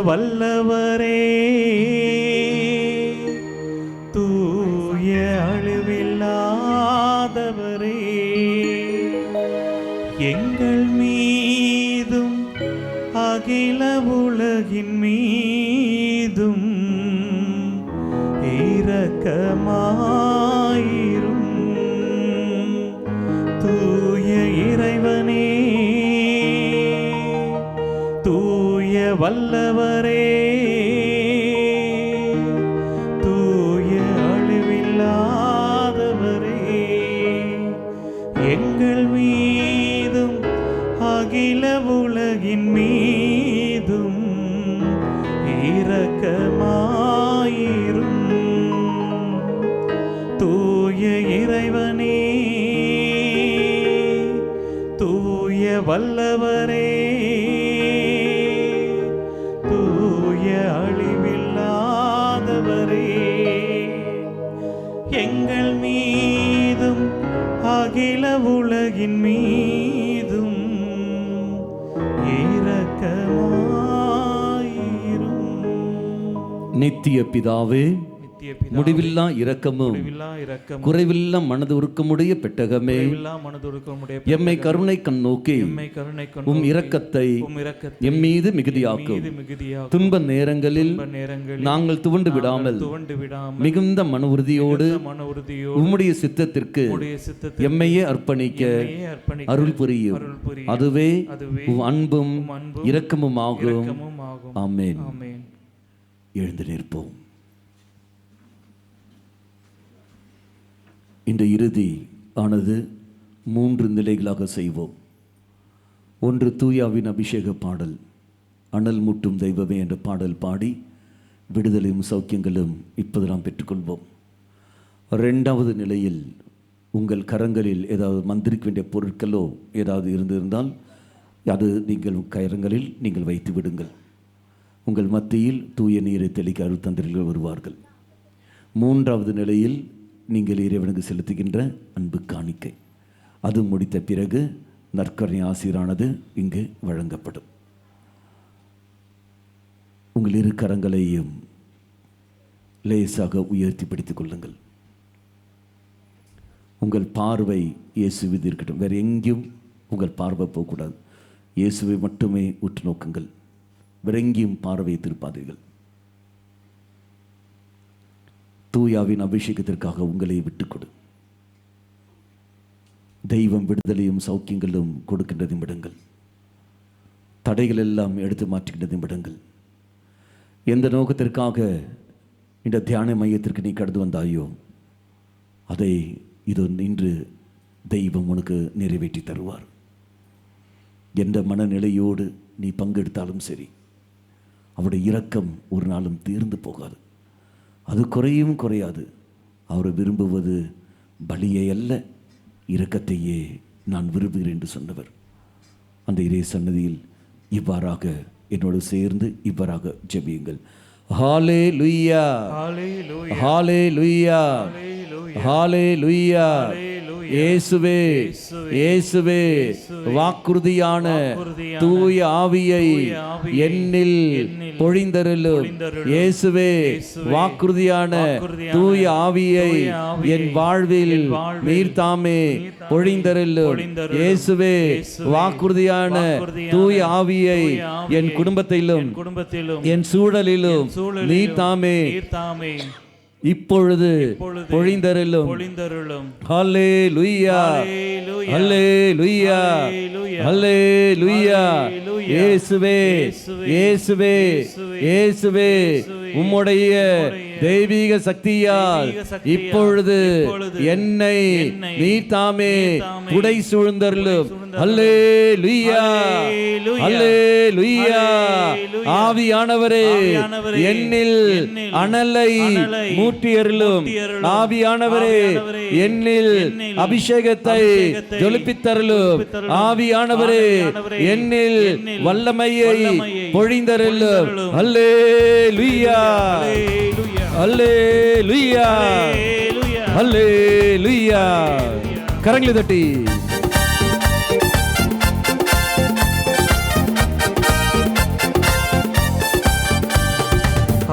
வல்லவரே, தூய அழிவில்லாதவரே, எங்கள் மீதும் அகில உலகின் மீதும் இரக்கமாயிரும். தூய இறைவனே, தூய வல்லவரே, தூய அழிவில்லாதவரே, எங்கள் மீதும் அகில உலகின் மீதும் இரக்கமாயிரும். தூய இறைவனே, தூய வல்லவரே, தூய அழிவில்லாதவரே, எங்கள் மீதும் அகில உலகின் மீதும் இரக்கமாயிரும். நித்திய பிதாவே, முடிவில்லா இரக்கமும் குறைவில்லா மனதுருக்கமுடைய பெட்டகமே, எம்மை கருணை கண்ணோக்கி உம் இரக்கத்தை எம் மீது மிகுதியாக்கும். துன்ப நேரங்களில் நாங்கள் துவண்டு விடாமல் மிகுந்த மன உறுதியோடு உம்முடைய சித்தத்திற்கு எம்மையே அர்ப்பணிக்க அருள் புரியும். அதுவே அன்பும் இரக்கமும் ஆகும். ஆமென். எழுந்து நிற்போம். இந்த இறுதி ஆனது 3 நிலைகளாக செய்வோம். ஒன்று, தூயாவின் அபிஷேக பாடல், அனல் மூட்டும் தெய்வமே என்ற பாடல் பாடி விடுதலையும் சௌக்கியங்களும் இப்போது நாம் பெற்றுக்கொள்வோம். 2வது நிலையில் உங்கள் கரங்களில் ஏதாவது மந்திரிக்க வேண்டிய பொருட்களோ ஏதாவது இருந்திருந்தால் அது நீங்கள் கரங்களில் நீங்கள் வைத்து விடுங்கள். உங்கள் மத்தியில் தூய நீரை தெளிக்க அருள் தந்திரிகள் வருவார்கள். 3வது நிலையில் நீங்கள் இறைவனுக்கு செலுத்துகின்ற அன்பு காணிக்கை, அது முடித்த பிறகு நற்கருணை ஆசீரானது இங்கு வழங்கப்படும். உங்கள் 2 கரங்களையும் லேசாக உயர்த்தி பிடித்துக் கொள்ளுங்கள். உங்கள் பார்வை இயேசுவில் இருக்கட்டும். வேறு எங்கேயும் உங்கள் பார்வை போகக்கூடாது. இயேசுவை மட்டுமே உற்று நோக்குங்கள். வேறு எங்கேயும் பார்வையை திருப்பாதீர்கள். தூயாவின் அபிஷேகத்திற்காக உங்களை விட்டுக் கொடு. தெய்வம் விடுதலையும் சௌக்கியங்களும் கொடுக்கின்ற நிமிடங்கள், தடைகள் எல்லாம் எடுத்து மாற்றுகின்ற நிமிடங்கள். எந்த நோக்கத்திற்காக இந்த தியான மையத்திற்கு நீ கடந்து வந்தாயோ அதை இது இன்று தெய்வம் உனக்கு நிறைவேற்றி தருவார். எந்த மனநிலையோடு நீ பங்கெடுத்தாலும் சரி, அவருடைய இரக்கம் ஒரு நாளும் தீர்ந்து போகாது. அது குறையும் குறையாது. அவர் விரும்புவது பலியை அல்ல, இரக்கத்தையே நான் விரும்புகிறேன் என்று சொன்னவர். அந்த இறை சன்னதியில் இவ்வாறாக என்னோடு சேர்ந்து இவ்வாறாக ஜெபியுங்கள். ஹல்லேலூயா, ஹல்லேலூயா, ஹல்லேலூயா. இயேசுவே, இயேசுவே, வாக்குறுதியான தூய ஆவியை என்னில் பொழிந்தருளும். இயேசுவே, வாக்குறுதியான தூய ஆவியை என் வாழ்வில் நீர் தாமே பொழிந்தருளும். இயேசுவே, வாக்குறுதியான தூய ஆவியை என் குடும்பத்திலும் என் சூழலிலும் நீர் தாமே இப்பொழுது பொழிந்தருளும். ஹல்லேலூயா, ஹல்லேலூயா, ஹல்லேலூயா. இயேசுவே, இயேசுவே, இயேசுவே, உம்முடைய தெய்வீக சக்தியால் இப்பொழுது என்னை நீர் தாமே குடை சூழ்ந்தருளும். ஹல்லேலூயா, ஹல்லேலூயா. ஆவியானவரே, என்னில் அனலை மூட்டியருளும். ஆவியானவரே, என்னில் அபிஷேகத்தை ஜொலிப்பித்தருளும். ஆவியானவரே, என்னில் வல்லமையை பொழிந்தருளும். ஹல்லேலூயா, ஹல்லேலூயா, ஹல்லேலூயா. கரங்களை தட்டி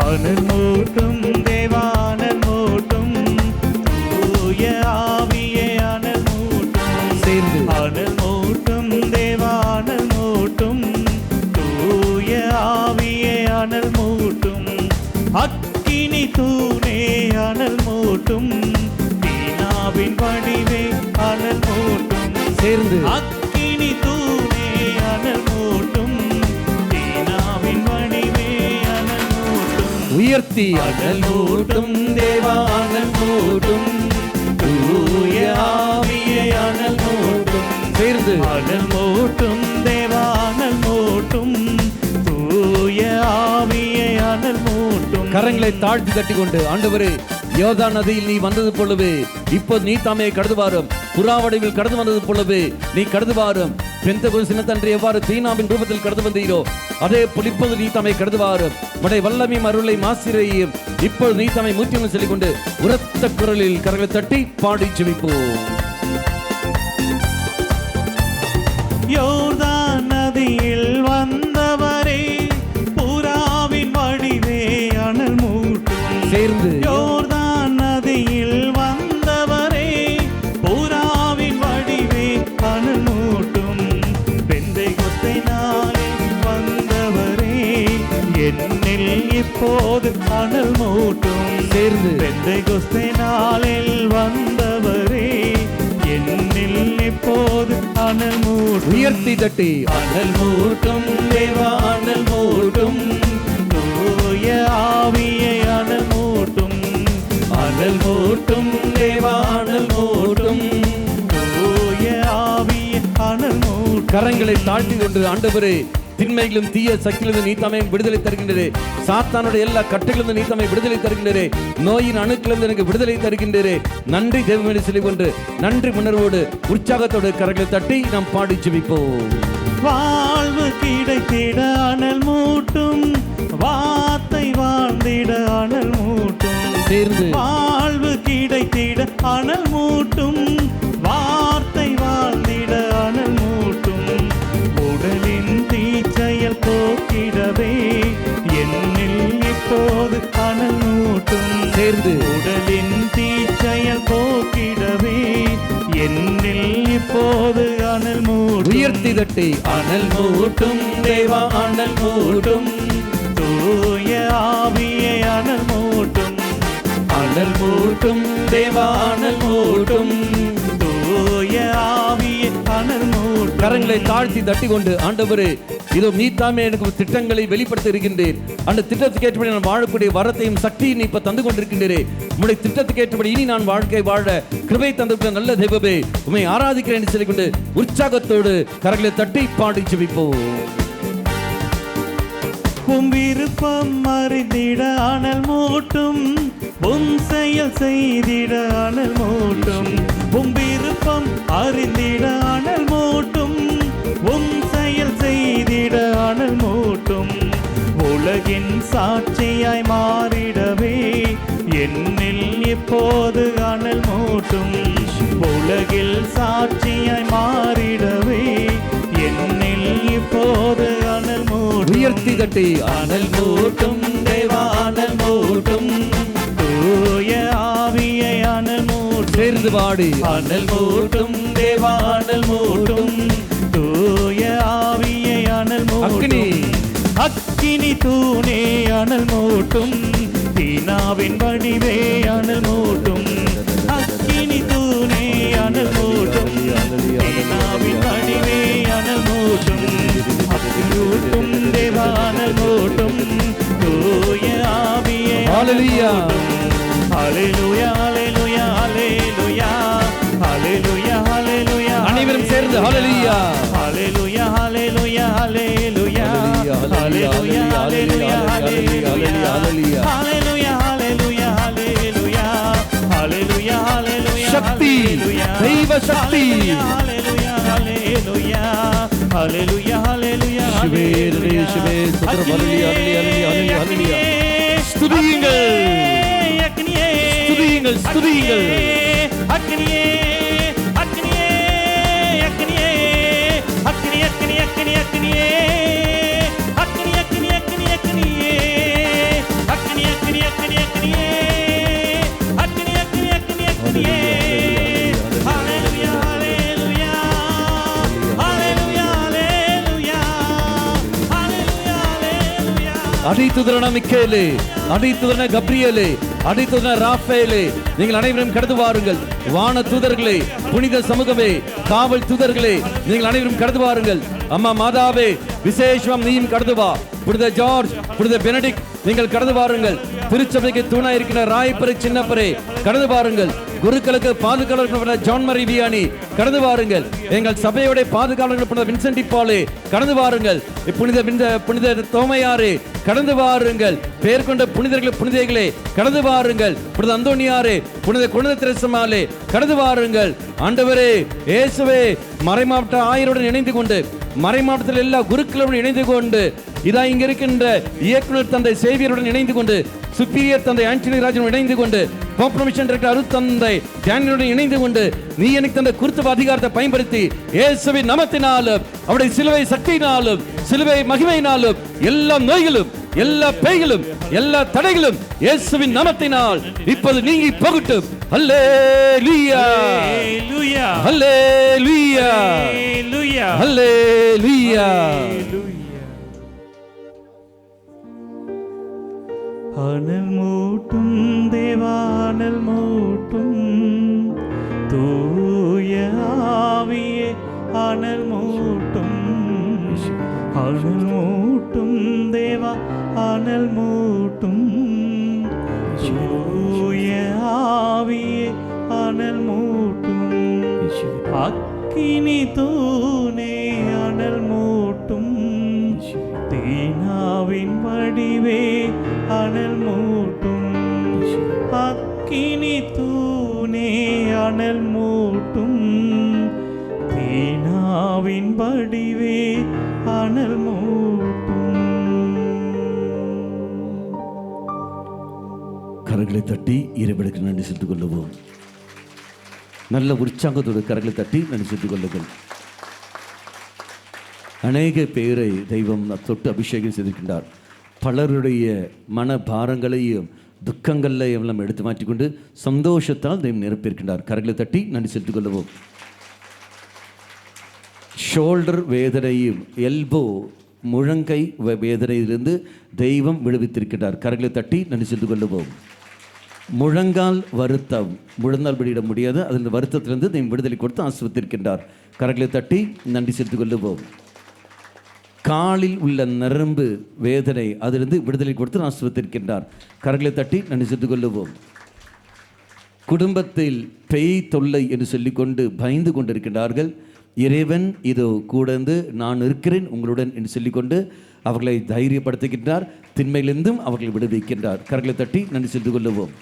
அனல் மூட்டும் தேவானல் மூட்டும், தூய ஆவியே அனல் மூட்டும். சேர்ந்து அனல் மூட்டும் தேவானல் மூட்டும், தூய ஆவியே அனல் மூட்டும். அக்கினி தூணே அனல் மூட்டும், தீனாவின் வடிவே அனல் மூட்டும். சேர்ந்து அக்கினி தூணே அனல் மூட்டும், தீனாவின் வடிவே அனல் மூட்டும். உயர்த்தி அனல் மூட்டும் தேவா அனல் மூட்டும், தூய ஆவியே அனல் மூட்டும். சேர்ந்து அனல் மூட்டும் தேவா அனல் மூட்டும், தூய ஆவியே அனல் மூட்டும். கரங்களை தாழ்த்தி தட்டி கொண்டு, ஆண்டவரே, யோர்தான் நதியில் நீ வந்தது போலவே இப்போது நீ தாமே கடந்து வாரும். புறாவடிவில் கடந்து வந்தது போலவே நீ கடந்து வாரும். பெந்தகோஸ்தினத்தன்று எவ்வாறு தீனாவின் ரூபத்தில் கடந்து வந்தீரோ அதே புலிப்பது நீ தம்மை கடந்துவாரு உடைய வல்லமையும் அருளை மாசிரையும் இப்பொழுது நீ தம்மை மூத்தியம் சொல்லிக் கொண்டு உரத்த குரலில் கரங்களை தட்டி பாடி ஜெபிப்போம். யோர்தான் நதியில் வந்தவரே புறாவின் வடிவே அனல் மூட்டும் சேர்ந்து யோர்தான் நதியில் வந்தவரே புறாவின் வடிவே அனல் மூட்டும் பெந்தைகொஸ்தை நாளில் வந்தவரே என்னில் இப்போது அனல் மூட்டும் சேர்ந்து பெந்தைகொஸ்தை நாளில் வந்தவரே என்னில் இப்போது அனல் மூட்டும் உயர்த்தி தட்டி அனல் மூட்டும் தேவா அனல் மூட்டும் தூய ஆவியை அனல் மூட்டும் அனல் மூட்டும் தேவா அனல் மூட்டும் தூய ஆவியை அனல் மூட்டும். கரங்களை தாழ்த்தி கொண்டு ஆண்டவரே திண்மைகளும் தீய சக்தியிலிருந்து நீ தம்மை விடுதலை தருகின்றே சாத்தானுடைய எல்லா கட்டுகளிலிருந்து நீ தம்மை விடுதலை தருகின்றே நோயின் அணுக்களிலிருந்து எனக்கு விடுதலை தருகின்றே நன்றி தேவமேனி சொல்லிக் கொண்டு நன்றி உணர்வோடு உற்சாகத்தோடு கரங்களை தட்டி நாம் பாடி ஜெபிப்போம். வாழ்வு கிடைத்திட அனல் மூட்டும் வார்த்தை வாழ்ந்திட அனல் மூட்டும் சேர்ந்து வாழ்வு கிடைத்திட அனல் மூட்டும் வார்த்தை வாழ்ந்திட அனல் மூட்டும் உடலின் தீச்செயல் போக்கிடவே என்னில் இப்போது அனல் மூட்டும் சேர்ந்து உடலின் தீச்செயல் போக்கிடவே என்னில் இப்போது அனல் மூட்டும் உயர்த்தி தட்டி அனல் மூட்டும் தேவா அனல் மூட்டும் தூய ஆவியை அனல் மூட்டும் அனல் மூட்டும் தேவா அனல் மூட்டும் தூய ஆவியை அனல் மூட்டும். கரங்களை தாழ்த்தி தட்டி கொண்டு ஆண்டவரே இதோ நீ தாமே எனக்கு திட்டங்களை வெளிப்படுத்த இருக்கின்றேன் அந்த திட்டத்துக்கு ஏற்றபடி நான் வாழக்கூடிய வரத்தையும் சக்தியும் நீ இப்ப தந்து கொண்டிருக்கின்றே உங்களுடைய திட்டத்துக்கு ஏற்றபடி இனி நான் வாழ்க்கை வாழ கிருபை தந்திருக்கிற நல்ல தெய்வமே உம்மை ஆராதிக்கிறேன் என்று சொல்லிக் கொண்டு உற்சாகத்தோடு கரங்களை தட்டி பாடி ஜெபிப்போம். உம் விருப்பம் அறிந்திட அனல் மூட்டும் உம் செயல் செய்திட அனல் மூட்டும் உம் விருப்பம் அறிந்திட அனல் மூட்டும் உம் செயல் செய்திட அனல் மூட்டும் உலகின் சாட்சியாய் மாறிடவே என்னில் இப்போது அனல் மூட்டும் உலகில் சாட்சியாய் மாறிடவே என்னில் இப்போது அனல் மூட்டும் உயர்த்தி தட்டி அனல் மூட்டும் தேவா அனல் மூட்டும் தூய ஆவியை அனல் மூட்டும் சேர்ந்து பாடி அனல் மூட்டும் தேவா அனல் மூட்டும் தூய ஆவியை அனல் அக்கினி மூட்டும் அக்கினி தூணே அனல் மூட்டும் தீனாவின் வடிவே அனல் மூட்டும் அக்கினி தூணே அனல் மூட்டும் தீனாவின் வடிவே அனல் மூட்டும் மூட்டும் தேவா அனல் மூட்டும் தூய ஆவியை ஹalleluya ஹalleluya ஹalleluya ஹalleluya ஹalleluya ஹalleluya அனைவரும் சேர்ந்து ஹalleluya ஹalleluya ஹalleluya ஹalleluya ஹalleluya ஹalleluya ஹalleluya ஹalleluya ஹalleluya ஹalleluya ஹalleluya ஹalleluya சக்தி தெய்வ சக்தி ஹalleluya ஹalleluya ஹalleluya ஹalleluya சிவே சிவே சுதர ஹalleluya ஹalleluya ஹalleluya ஸ்துதியுங்கள் ஸ்துதியுங்கள் ஸ்துதியுங்கள் அக்னியே அக்னியே அக்னியே அக்னி அக்னி அக்னி அக்னியே அக்னி அக்னி அக்னி அக்னியே அக்னி அக்னி அக்னி அக்னியே அக்னி அக்னி அக்னி அக்னியே ஹalleluya ஹalleluya ஹalleluya ஹalleluya ஹalleluya ஹalleluya அடித்துதரன மிக்கேலே அடித்துதரன கப்ரியேலே அடித்துதரன ராஃபேலே நீங்கள் அனைவரும் கடந்து வாருங்கள் வான தூதர்களே புனித சமூகமே காவல் தூதர்களே நீங்கள் அனைவரும் கடந்து வாருங்கள் அம்மா மாதாவே விசேஷம் நீயும் கடந்து வா புனித ஜார்ஜ் புனித பெனடிக்ட் நீங்கள் கடந்து வாருங்கள் திருச்சபைக்கு தூணா இருக்கிற ராயப்பரை சின்னப்பரே கடந்து வாருங்கள் குருக்களுக்கு பாதுகாவலர்கள் ஜான் மரி வியானி கடந்து வாருங்கள். எங்கள் சபையோட பாதுகாவலர்கள் வின்சென்ட் பாலே கடந்து வாருங்கள். புனித தோமையாரே கடந்து வாருங்கள். பெயர் கொண்ட புனிதர்கள் புனிதைகளே கடந்து வாருங்கள். புனித அந்தோனியாரே, புனித குழந்தை திரேசமாலே கடந்து வாருங்கள். ஆண்டவரே இயேசுவே, மறைமாவட்ட ஆயருடன் இணைந்து கொண்டு, மறைமாவட்டத்தில் எல்லா குருக்களுடன் இணைந்து கொண்டு, இதா இங்க இருக்கின்ற இயக்குனர் தந்தை சேவியருடன் இணைந்து கொண்டு, சுப்பீரியர் தந்தை ஆண்டனி ராஜனுடன் இணைந்து கொண்டு, கோப்ரமிஷன் டைரக்டர் அருள் தந்தை ஜானியுடன் இணைந்து கொண்டு, நீ எனக்கு தந்த குருத்துவ அதிகாரத்தை பயன்படுத்தி இயேசுவின் நாமத்தினாலும் அவருடைய சிலுவை சக்தியினாலும் சிலுவை மகிமையினாலும் எல்லா நோய்களும் எல்லா பேய்களும் எல்லா தடைகளும் இயேசுவின் நாமத்தினால் இப்போது நீங்கி போகட்டும். அல்லேலூயா, அல்லேலூயா, அல்லேலூயா. அனல் மூட்டும் தேவானல் மூட்டும் தூய ஆவியே அனல் மூட்டும், அனல் மூட்டும் தேவா அனல் மூட்டும் தூய ஆவியே அனல் மூட்டும், அக்கினி தூணே அனல் மூட்டும், தீனாவின் வடிவே அனல் மூட்டும், அக்கினி தூணே அனல் மூட்டும், தீனாவின் வடிவே அனல் மூட்டும். கரங்களை தட்டி இறைவனுக்கு நன்றி செலுத்திக் கொள்ளுவோம். நல்ல உற்சாகத்தோடு கரங்களை தட்டி நன்றி செலுத்திக் கொள்ளுங்கள். அநேக பேரை தெய்வம் தொட்டு அபிஷேகம் செய்திருக்கின்றார். பலருடைய மன பாரங்களையும் துக்கங்களையும் எல்லாம் எடுத்து மாற்றிக்கொண்டு சந்தோஷத்தால் தெய்வம் நிரப்பியிருக்கின்றார். கரங்களை தட்டி நன்றி செலுத்திக் கொள்ளுவோம். ஷோல்டர் வேதனையும் எல்போ முழங்கை வேதனையிலிருந்து தெய்வம் விடுவித்திருக்கின்றார். கரங்களை தட்டி நன்றி செலுத்திக் கொள்ளுவோம். முழங்கால் வருத்தம், முழங்கால் வெளியிட முடியாது, அதில் வருத்தத்திலிருந்து தெய்வம் விடுதலை கொடுத்து ஆசிர்வதித்திருக்கின்றார். கரங்களை தட்டி நன்றி செலுத்திக் கொள்ளுவோம். காலில் உள்ள நரம்பு வேதனை, அதிலிருந்து விடுதலை கொடுத்து ஆசிர்வதித்திருக்கின்றார். கரங்களை தட்டி நன்றி செலுத்திக் கொள்ளுவோம். குடும்பத்தில் பேய் தொல்லை என்று சொல்லிக்கொண்டு பயந்து கொண்டிருக்கின்றார்கள். இறைவன் இதோ கூடந்து நான் இருக்கிறேன் உங்களுடன் என்று சொல்லிக்கொண்டு அவர்களை தைரியப்படுத்துகின்றார். திண்மையிலிருந்தும் அவர்களை விடுவிக்கின்றார். கரங்களை தட்டி நன்றி செலுத்திக் கொள்ளுவோம்.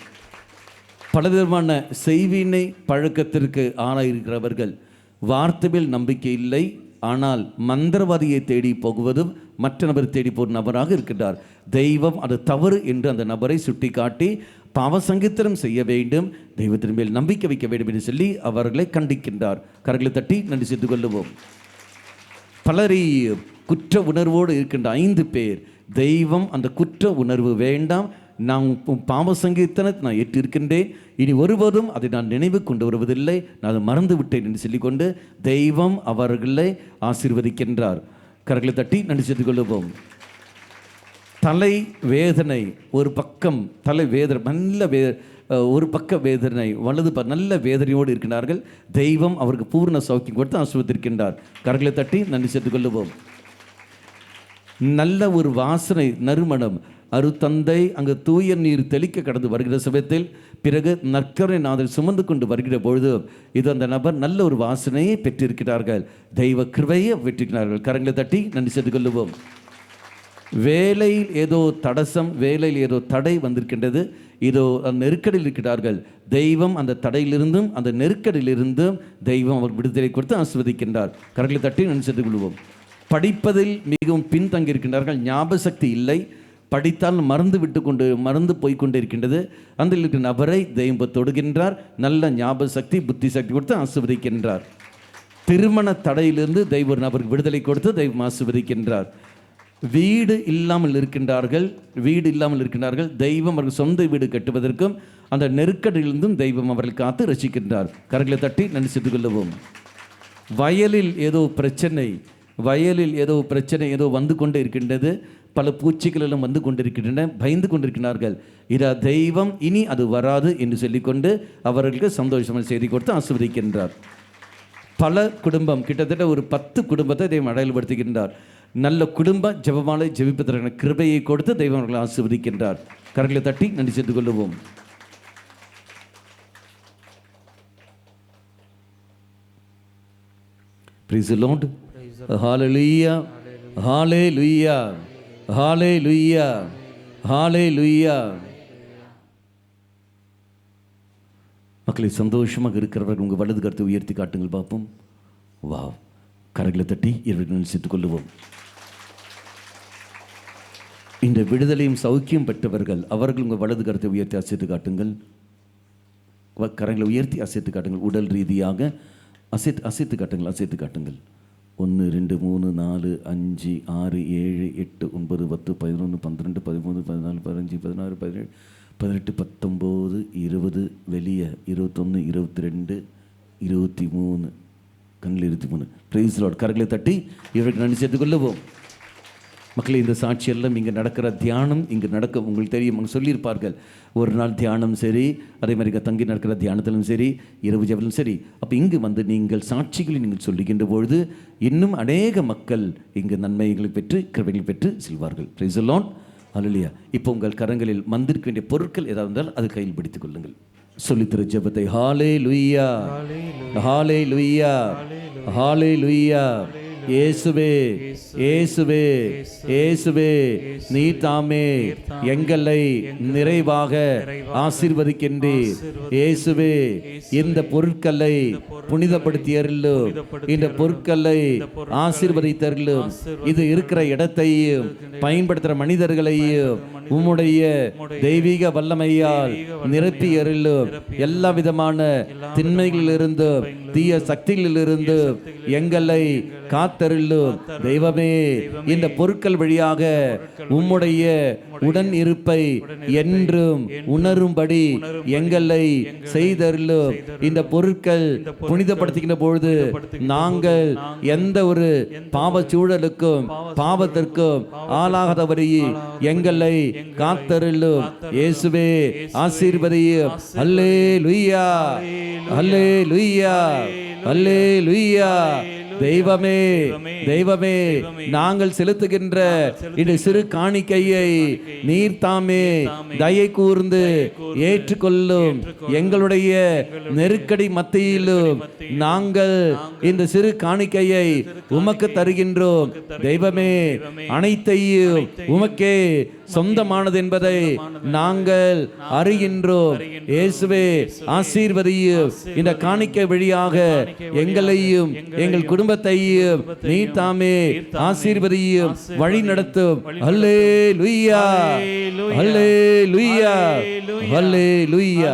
பலவிதமான செய்வினை பழக்கத்திற்கு ஆளாயிருக்கிறவர்கள், வார்த்தையில் நம்பிக்கை இல்லை, ஆனால் மந்திரவாதியை தேடி போகுவதும் மற்ற நபரை தேடி போகும் நபராக இருக்கின்றார். தெய்வம் அது தவறு என்று அந்த நபரை சுட்டி காட்டி பாவசங்கீர்த்தனம் செய்ய வேண்டும், தெய்வத்தின் மேல் நம்பிக்கை வைக்க வேண்டும் என்று சொல்லி அவர்களை கண்டிக்கின்றார். கரங்களை தட்டி நன்றி செய்து கொள்ளுவோம். பலரை குற்ற உணர்வோடு இருக்கின்ற 5 பேர், தெய்வம் அந்த குற்ற உணர்வு வேண்டாம், நான் பாவ சங்கீர்த்தனத்தை நான் ஏற்றிருக்கின்றேன், இனி ஒருவரும் அதை நான் நினைவு கொண்டு வருவதில்லை, நான் அதை மறந்து விட்டேன் என்று சொல்லிக்கொண்டு தெய்வம் அவர்களை ஆசீர்வதிக்கின்றார். கரங்களை தட்டி நன்றி செய்து கொள்ளுவோம். தலை வேதனை, ஒரு பக்கம் தலை வேதனை, நல்ல ஒரு பக்க வேதனை, வலது நல்ல வேதனையோடு இருக்கின்றார்கள். தெய்வம் அவருக்கு பூர்ண சௌக்கியம் கொடுத்து ஆசீர்வதிக்கின்றார். கரங்களை தட்டி நன்றி செய்து கொள்ளுவோம். நல்ல ஒரு வாசனை நறுமணம், அருத்தந்தை அங்கு தூய நீர் தெளிக்க கடந்து வருகிற சமயத்தில் பிறகு நற்கரை நாதல் சுமந்து கொண்டு வருகிற பொழுது இது அந்த நபர் நல்ல ஒரு வாசனையை பெற்றிருக்கிறார்கள். தெய்வ கிருபையை பெற்றிருக்கிறார்கள். கரங்களை தட்டி நன்றி செய்து கொள்ளுவோம். வேலையில் ஏதோ தடசம், வேலையில் ஏதோ தடை வந்திருக்கின்றது, இதோ நெருக்கடியில் இருக்கிறார்கள். தெய்வம் அந்த தடையிலிருந்தும் அந்த நெருக்கடியிலிருந்தும் தெய்வம் அவர் விடுதலை கொடுத்து ஆசீர்வதிக்கின்றார். கரங்களை தட்டி நன்றி செய்து கொள்வோம். படிப்பதில் மிகவும் பின்தங்கி இருக்கின்றார்கள், ஞாபக சக்தி இல்லை, படித்தால் மறந்து போய்கொண்டே இருக்கின்றது. அந்த இருக்கிற நபரை தெய்வம் தொடுகின்றார். நல்ல ஞாபக சக்தி புத்தி சக்தி கொடுத்து ஆசீர்வதிக்கின்றார். திருமண தடையிலிருந்து தெய்வ ஒரு நபருக்கு விடுதலை கொடுத்து தெய்வம் ஆசீர்வதிக்கின்றார். வீடு இல்லாமல் இருக்கின்றார்கள், தெய்வம் அவர்கள் சொந்த வீடு கட்டுவதற்கும் அந்த நெருக்கடியிலிருந்தும் தெய்வம் அவர்கள் காத்து ரசிக்கின்றார். கரங்களை தட்டி நன்றி செய்து கொள்ளுவோம். வயலில் ஏதோ பிரச்சனை ஏதோ வந்து கொண்டே இருக்கின்றது, பல பூச்சிகள் எல்லாம் வந்து கொண்டிருக்கின்றன, பயந்து கொண்டிருக்கிறார்கள். இதா தெய்வம் இனி அது வராது என்று சொல்லிக்கொண்டு அவர்களுக்கு சந்தோஷமான செய்தி கொடுத்து ஆசீர்வதிக்கின்றார். பல குடும்பம், கிட்டத்தட்ட ஒரு 10 குடும்பத்தை தெய்வம் அடையாளப்படுத்துகின்றார். நல்ல குடும்ப ஜெபமாலை ஜெபிப்பதற்கான கிருபையை கொடுத்து தெய்வம் அவர்களை ஆசீர்வதிக்கின்றார். கரங்களை தட்டி நன்றி செய்து கொள்ளுவோம். Praise the Lord. Hallelujah. Hallelujah. Hallelujah. Hallelujah. மக்களை, சந்தோஷமாக இருக்கிறவர்கள் உங்கள் வலது கருத்தை உயர்த்தி காட்டுங்கள் பார்ப்போம். வா, கரங்களை தட்டி நினைத்துக் கொள்ளுவோம். இந்த விடுதலையும் சௌக்கியம் பெற்றவர்கள் அவர்கள் உங்கள் வலது கருத்தை உயர்த்தி அசைத்து காட்டுங்கள். கரங்களை உயர்த்தி அசைத்து காட்டுங்கள். உடல் ரீதியாக அசைத்து காட்டுங்கள். அசைத்து காட்டுங்கள். 1 2 3 4 5 6 7 8 9 10 11 12 13 14 15 16 17 18 19 20 வெளியே 21 22 23 கண்ணில் 23. Praise Lord. கரங்களை தட்டி இவருக்கு நன்றி சேர்த்துக் கொள்ளுவோம். மக்களே, இந்த சாட்சியெல்லாம் இங்கே நடக்கிற தியானம் இங்கே நடக்கும். உங்களுக்கு தெரியும், அவங்க சொல்லியிருப்பார்கள், ஒரு நாள் தியானம் சரி, அதே மாதிரி தங்கி நடக்கிற தியானத்திலும் சரி, இரவு ஜெபத்திலும் சரி. அப்போ இங்கு வந்து நீங்கள் சாட்சிகளை நீங்கள் சொல்லுகின்ற பொழுது இன்னும் அநேக மக்கள் இங்கு நன்மைகளை பெற்று கிருபைகளை பெற்று செல்வார்கள். Praise the Lord. அல்லேலூயா. இப்போ உங்கள் கரங்களில் மந்திருக்க வேண்டிய பொருட்கள் ஏதாவது இருந்தால் அது கையில் பிடித்துக் கொள்ளுங்கள். சொல்லித்திரு ஜெபத்தை. ஹல்லேலூயா, ஹல்லேலூயா, ஹல்லேலூயா. இயேசுவே, இயேசுவே, இயேசுவே, நீர் தாமே எங்களை நிறைவாக ஆசீர்வதிக்கின்றீர். இயேசுவே, இந்த பொருட்களை புனிதப்படுத்தியருளும், இந்த பொருட்களை ஆசீர்வதித்தருளும். இது இருக்கிற இடத்தையும் பயன்படுத்துகிற மனிதர்களையும் உம்முடைய தெய்வீக வல்லமையால் நிரப்பி அருளும். எல்லா விதமான திண்மைகளிலிருந்தும் தீய சக்திகளிலிருந்தும் எங்களை காத்தருளும். தெய்வமே, இந்த பொருட்கள் வழியாக உம்முடைய உடன் இருப்பை என்றும் உணரும்படி எங்களை செய்தருளும். இந்த பொருட்கள் புனிதப்படுத்துகின்ற பொழுது நாங்கள் எந்த ஒரு பாவ சூழலுக்கும் பாவத்திற்கும் ஆளாகாதபடி எங்களை காத்தருளும். இயேசுவே, ஆசீர்வதியும். அல்லேலூயா, அல்லேலூயா, அல்லேலூயா. தெய்வமே, தெய்வமே, நாங்கள் செலுத்துகின்ற இந்த சிறு காணிக்கையை நீர் தாமே தயை கூர்ந்து ஏற்றுக்கொள்ளும். எங்களுடைய நெருக்கடி மத்தியிலும் நாங்கள் இந்த சிறு காணிக்கையை உமக்கு தருகின்றோம். தெய்வமே, அனைத்தையும் உமக்கே சொந்தமானது என்பதை நாங்கள் அறிகின்றோம். இயேசுவே, ஆசீர்வதியும். இந்த காணிக்கை வழியாக எங்களையும் எங்கள் குடும்பத்தையும் நீர் தாமே ஆசீர்வதியும், வழி நடத்தும். அல்லேலூயா, அல்லேலூயா, அல்லேலூயா.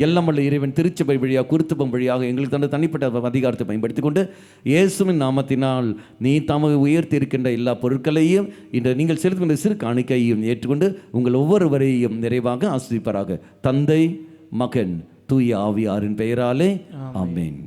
எல்லாம் வல்ல இறைவன் திருச்சபை வழியாக குருத்துவம் வழியாக எங்களுக்கு தந்த தனிப்பட்ட அதிகாரத்தை பயன்படுத்திக் கொண்டு இயேசுவின் நாமத்தினால் நீ தாமே உயர்த்தி இருக்கின்ற எல்லா பொருட்களையும் இந்த நீங்கள் செலுத்துகின்ற சிறு காணிக்கையும் ஏற்றுக்கொண்டு உங்கள் ஒவ்வொருவரையும் நிறைவாக ஆசீர்வதிப்பாராக. தந்தை, மகன், தூய ஆவியாரின் பெயராலே ஆமென்.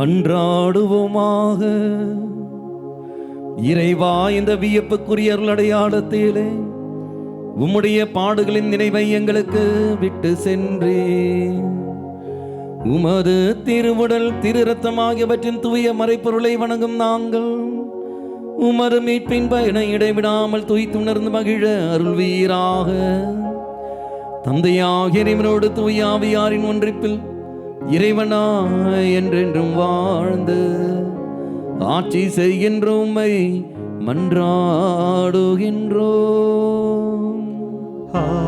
மன்றாடுவோமாக. இறைவா, இந்த வியப்புக்குரிய அருள் அடையாளத்திலே உம்முடைய பாடுகளின் நினைவை எங்களுக்கு விட்டு சென்றே உமது திருவுடல் திரு ரத்தம் ஆகியவற்றின் தூய மறைப்பொருளை வணங்கும் நாங்கள் உமது மீட்பின் பயனை இடைவிடாமல் துய்த்துணர்ந்து மகிழ அருள்வீராக. தந்தையாகிய இறைவனோடு தூய ஆவியாரின் ஒன்றிப்பில் இறைவனாய் என்றென்றும் வாழ்ந்து ஆட்சி செய்கின்ற உம்மை மன்றாடுகின்றோம். ஆமென்.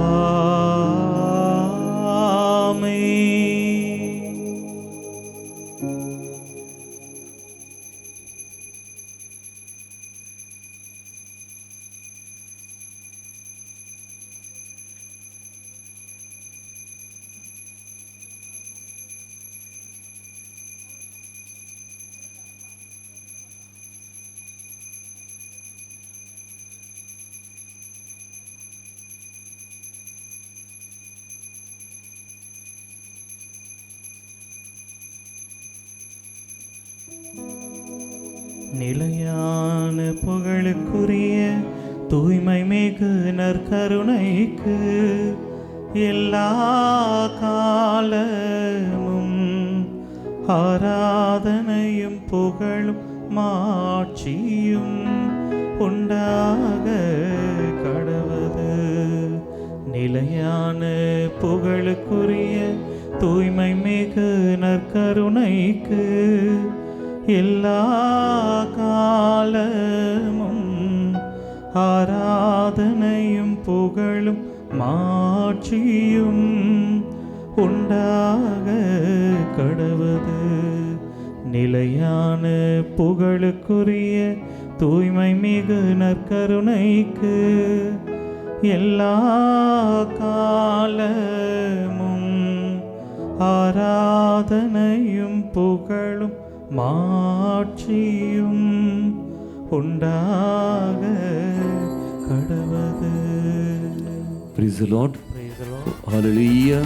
நிலையான புகழுக்குரிய தூய்மை மிகு நற்கருணைக்கு எல்லா காலமும் ஆராதனையும் புகழும் மாட்சியும் உண்டாக கடவது. நிலையான புகழுக்குரிய தூய்மை மிகு நற்கருணைக்கு எல்லா காலமும் ஆராதனையும் புகழும் மாட்சியும் உண்டாக கடவது. நிலையான புகழுக்குரிய தூய்மை மிகு நற்கருணைக்கு எல்லா காலமும் ஆராதனையும் புகழும் மாட்சியும் உண்டாக கடவது. Praise the Lord. Praise the Lord. Hallelujah.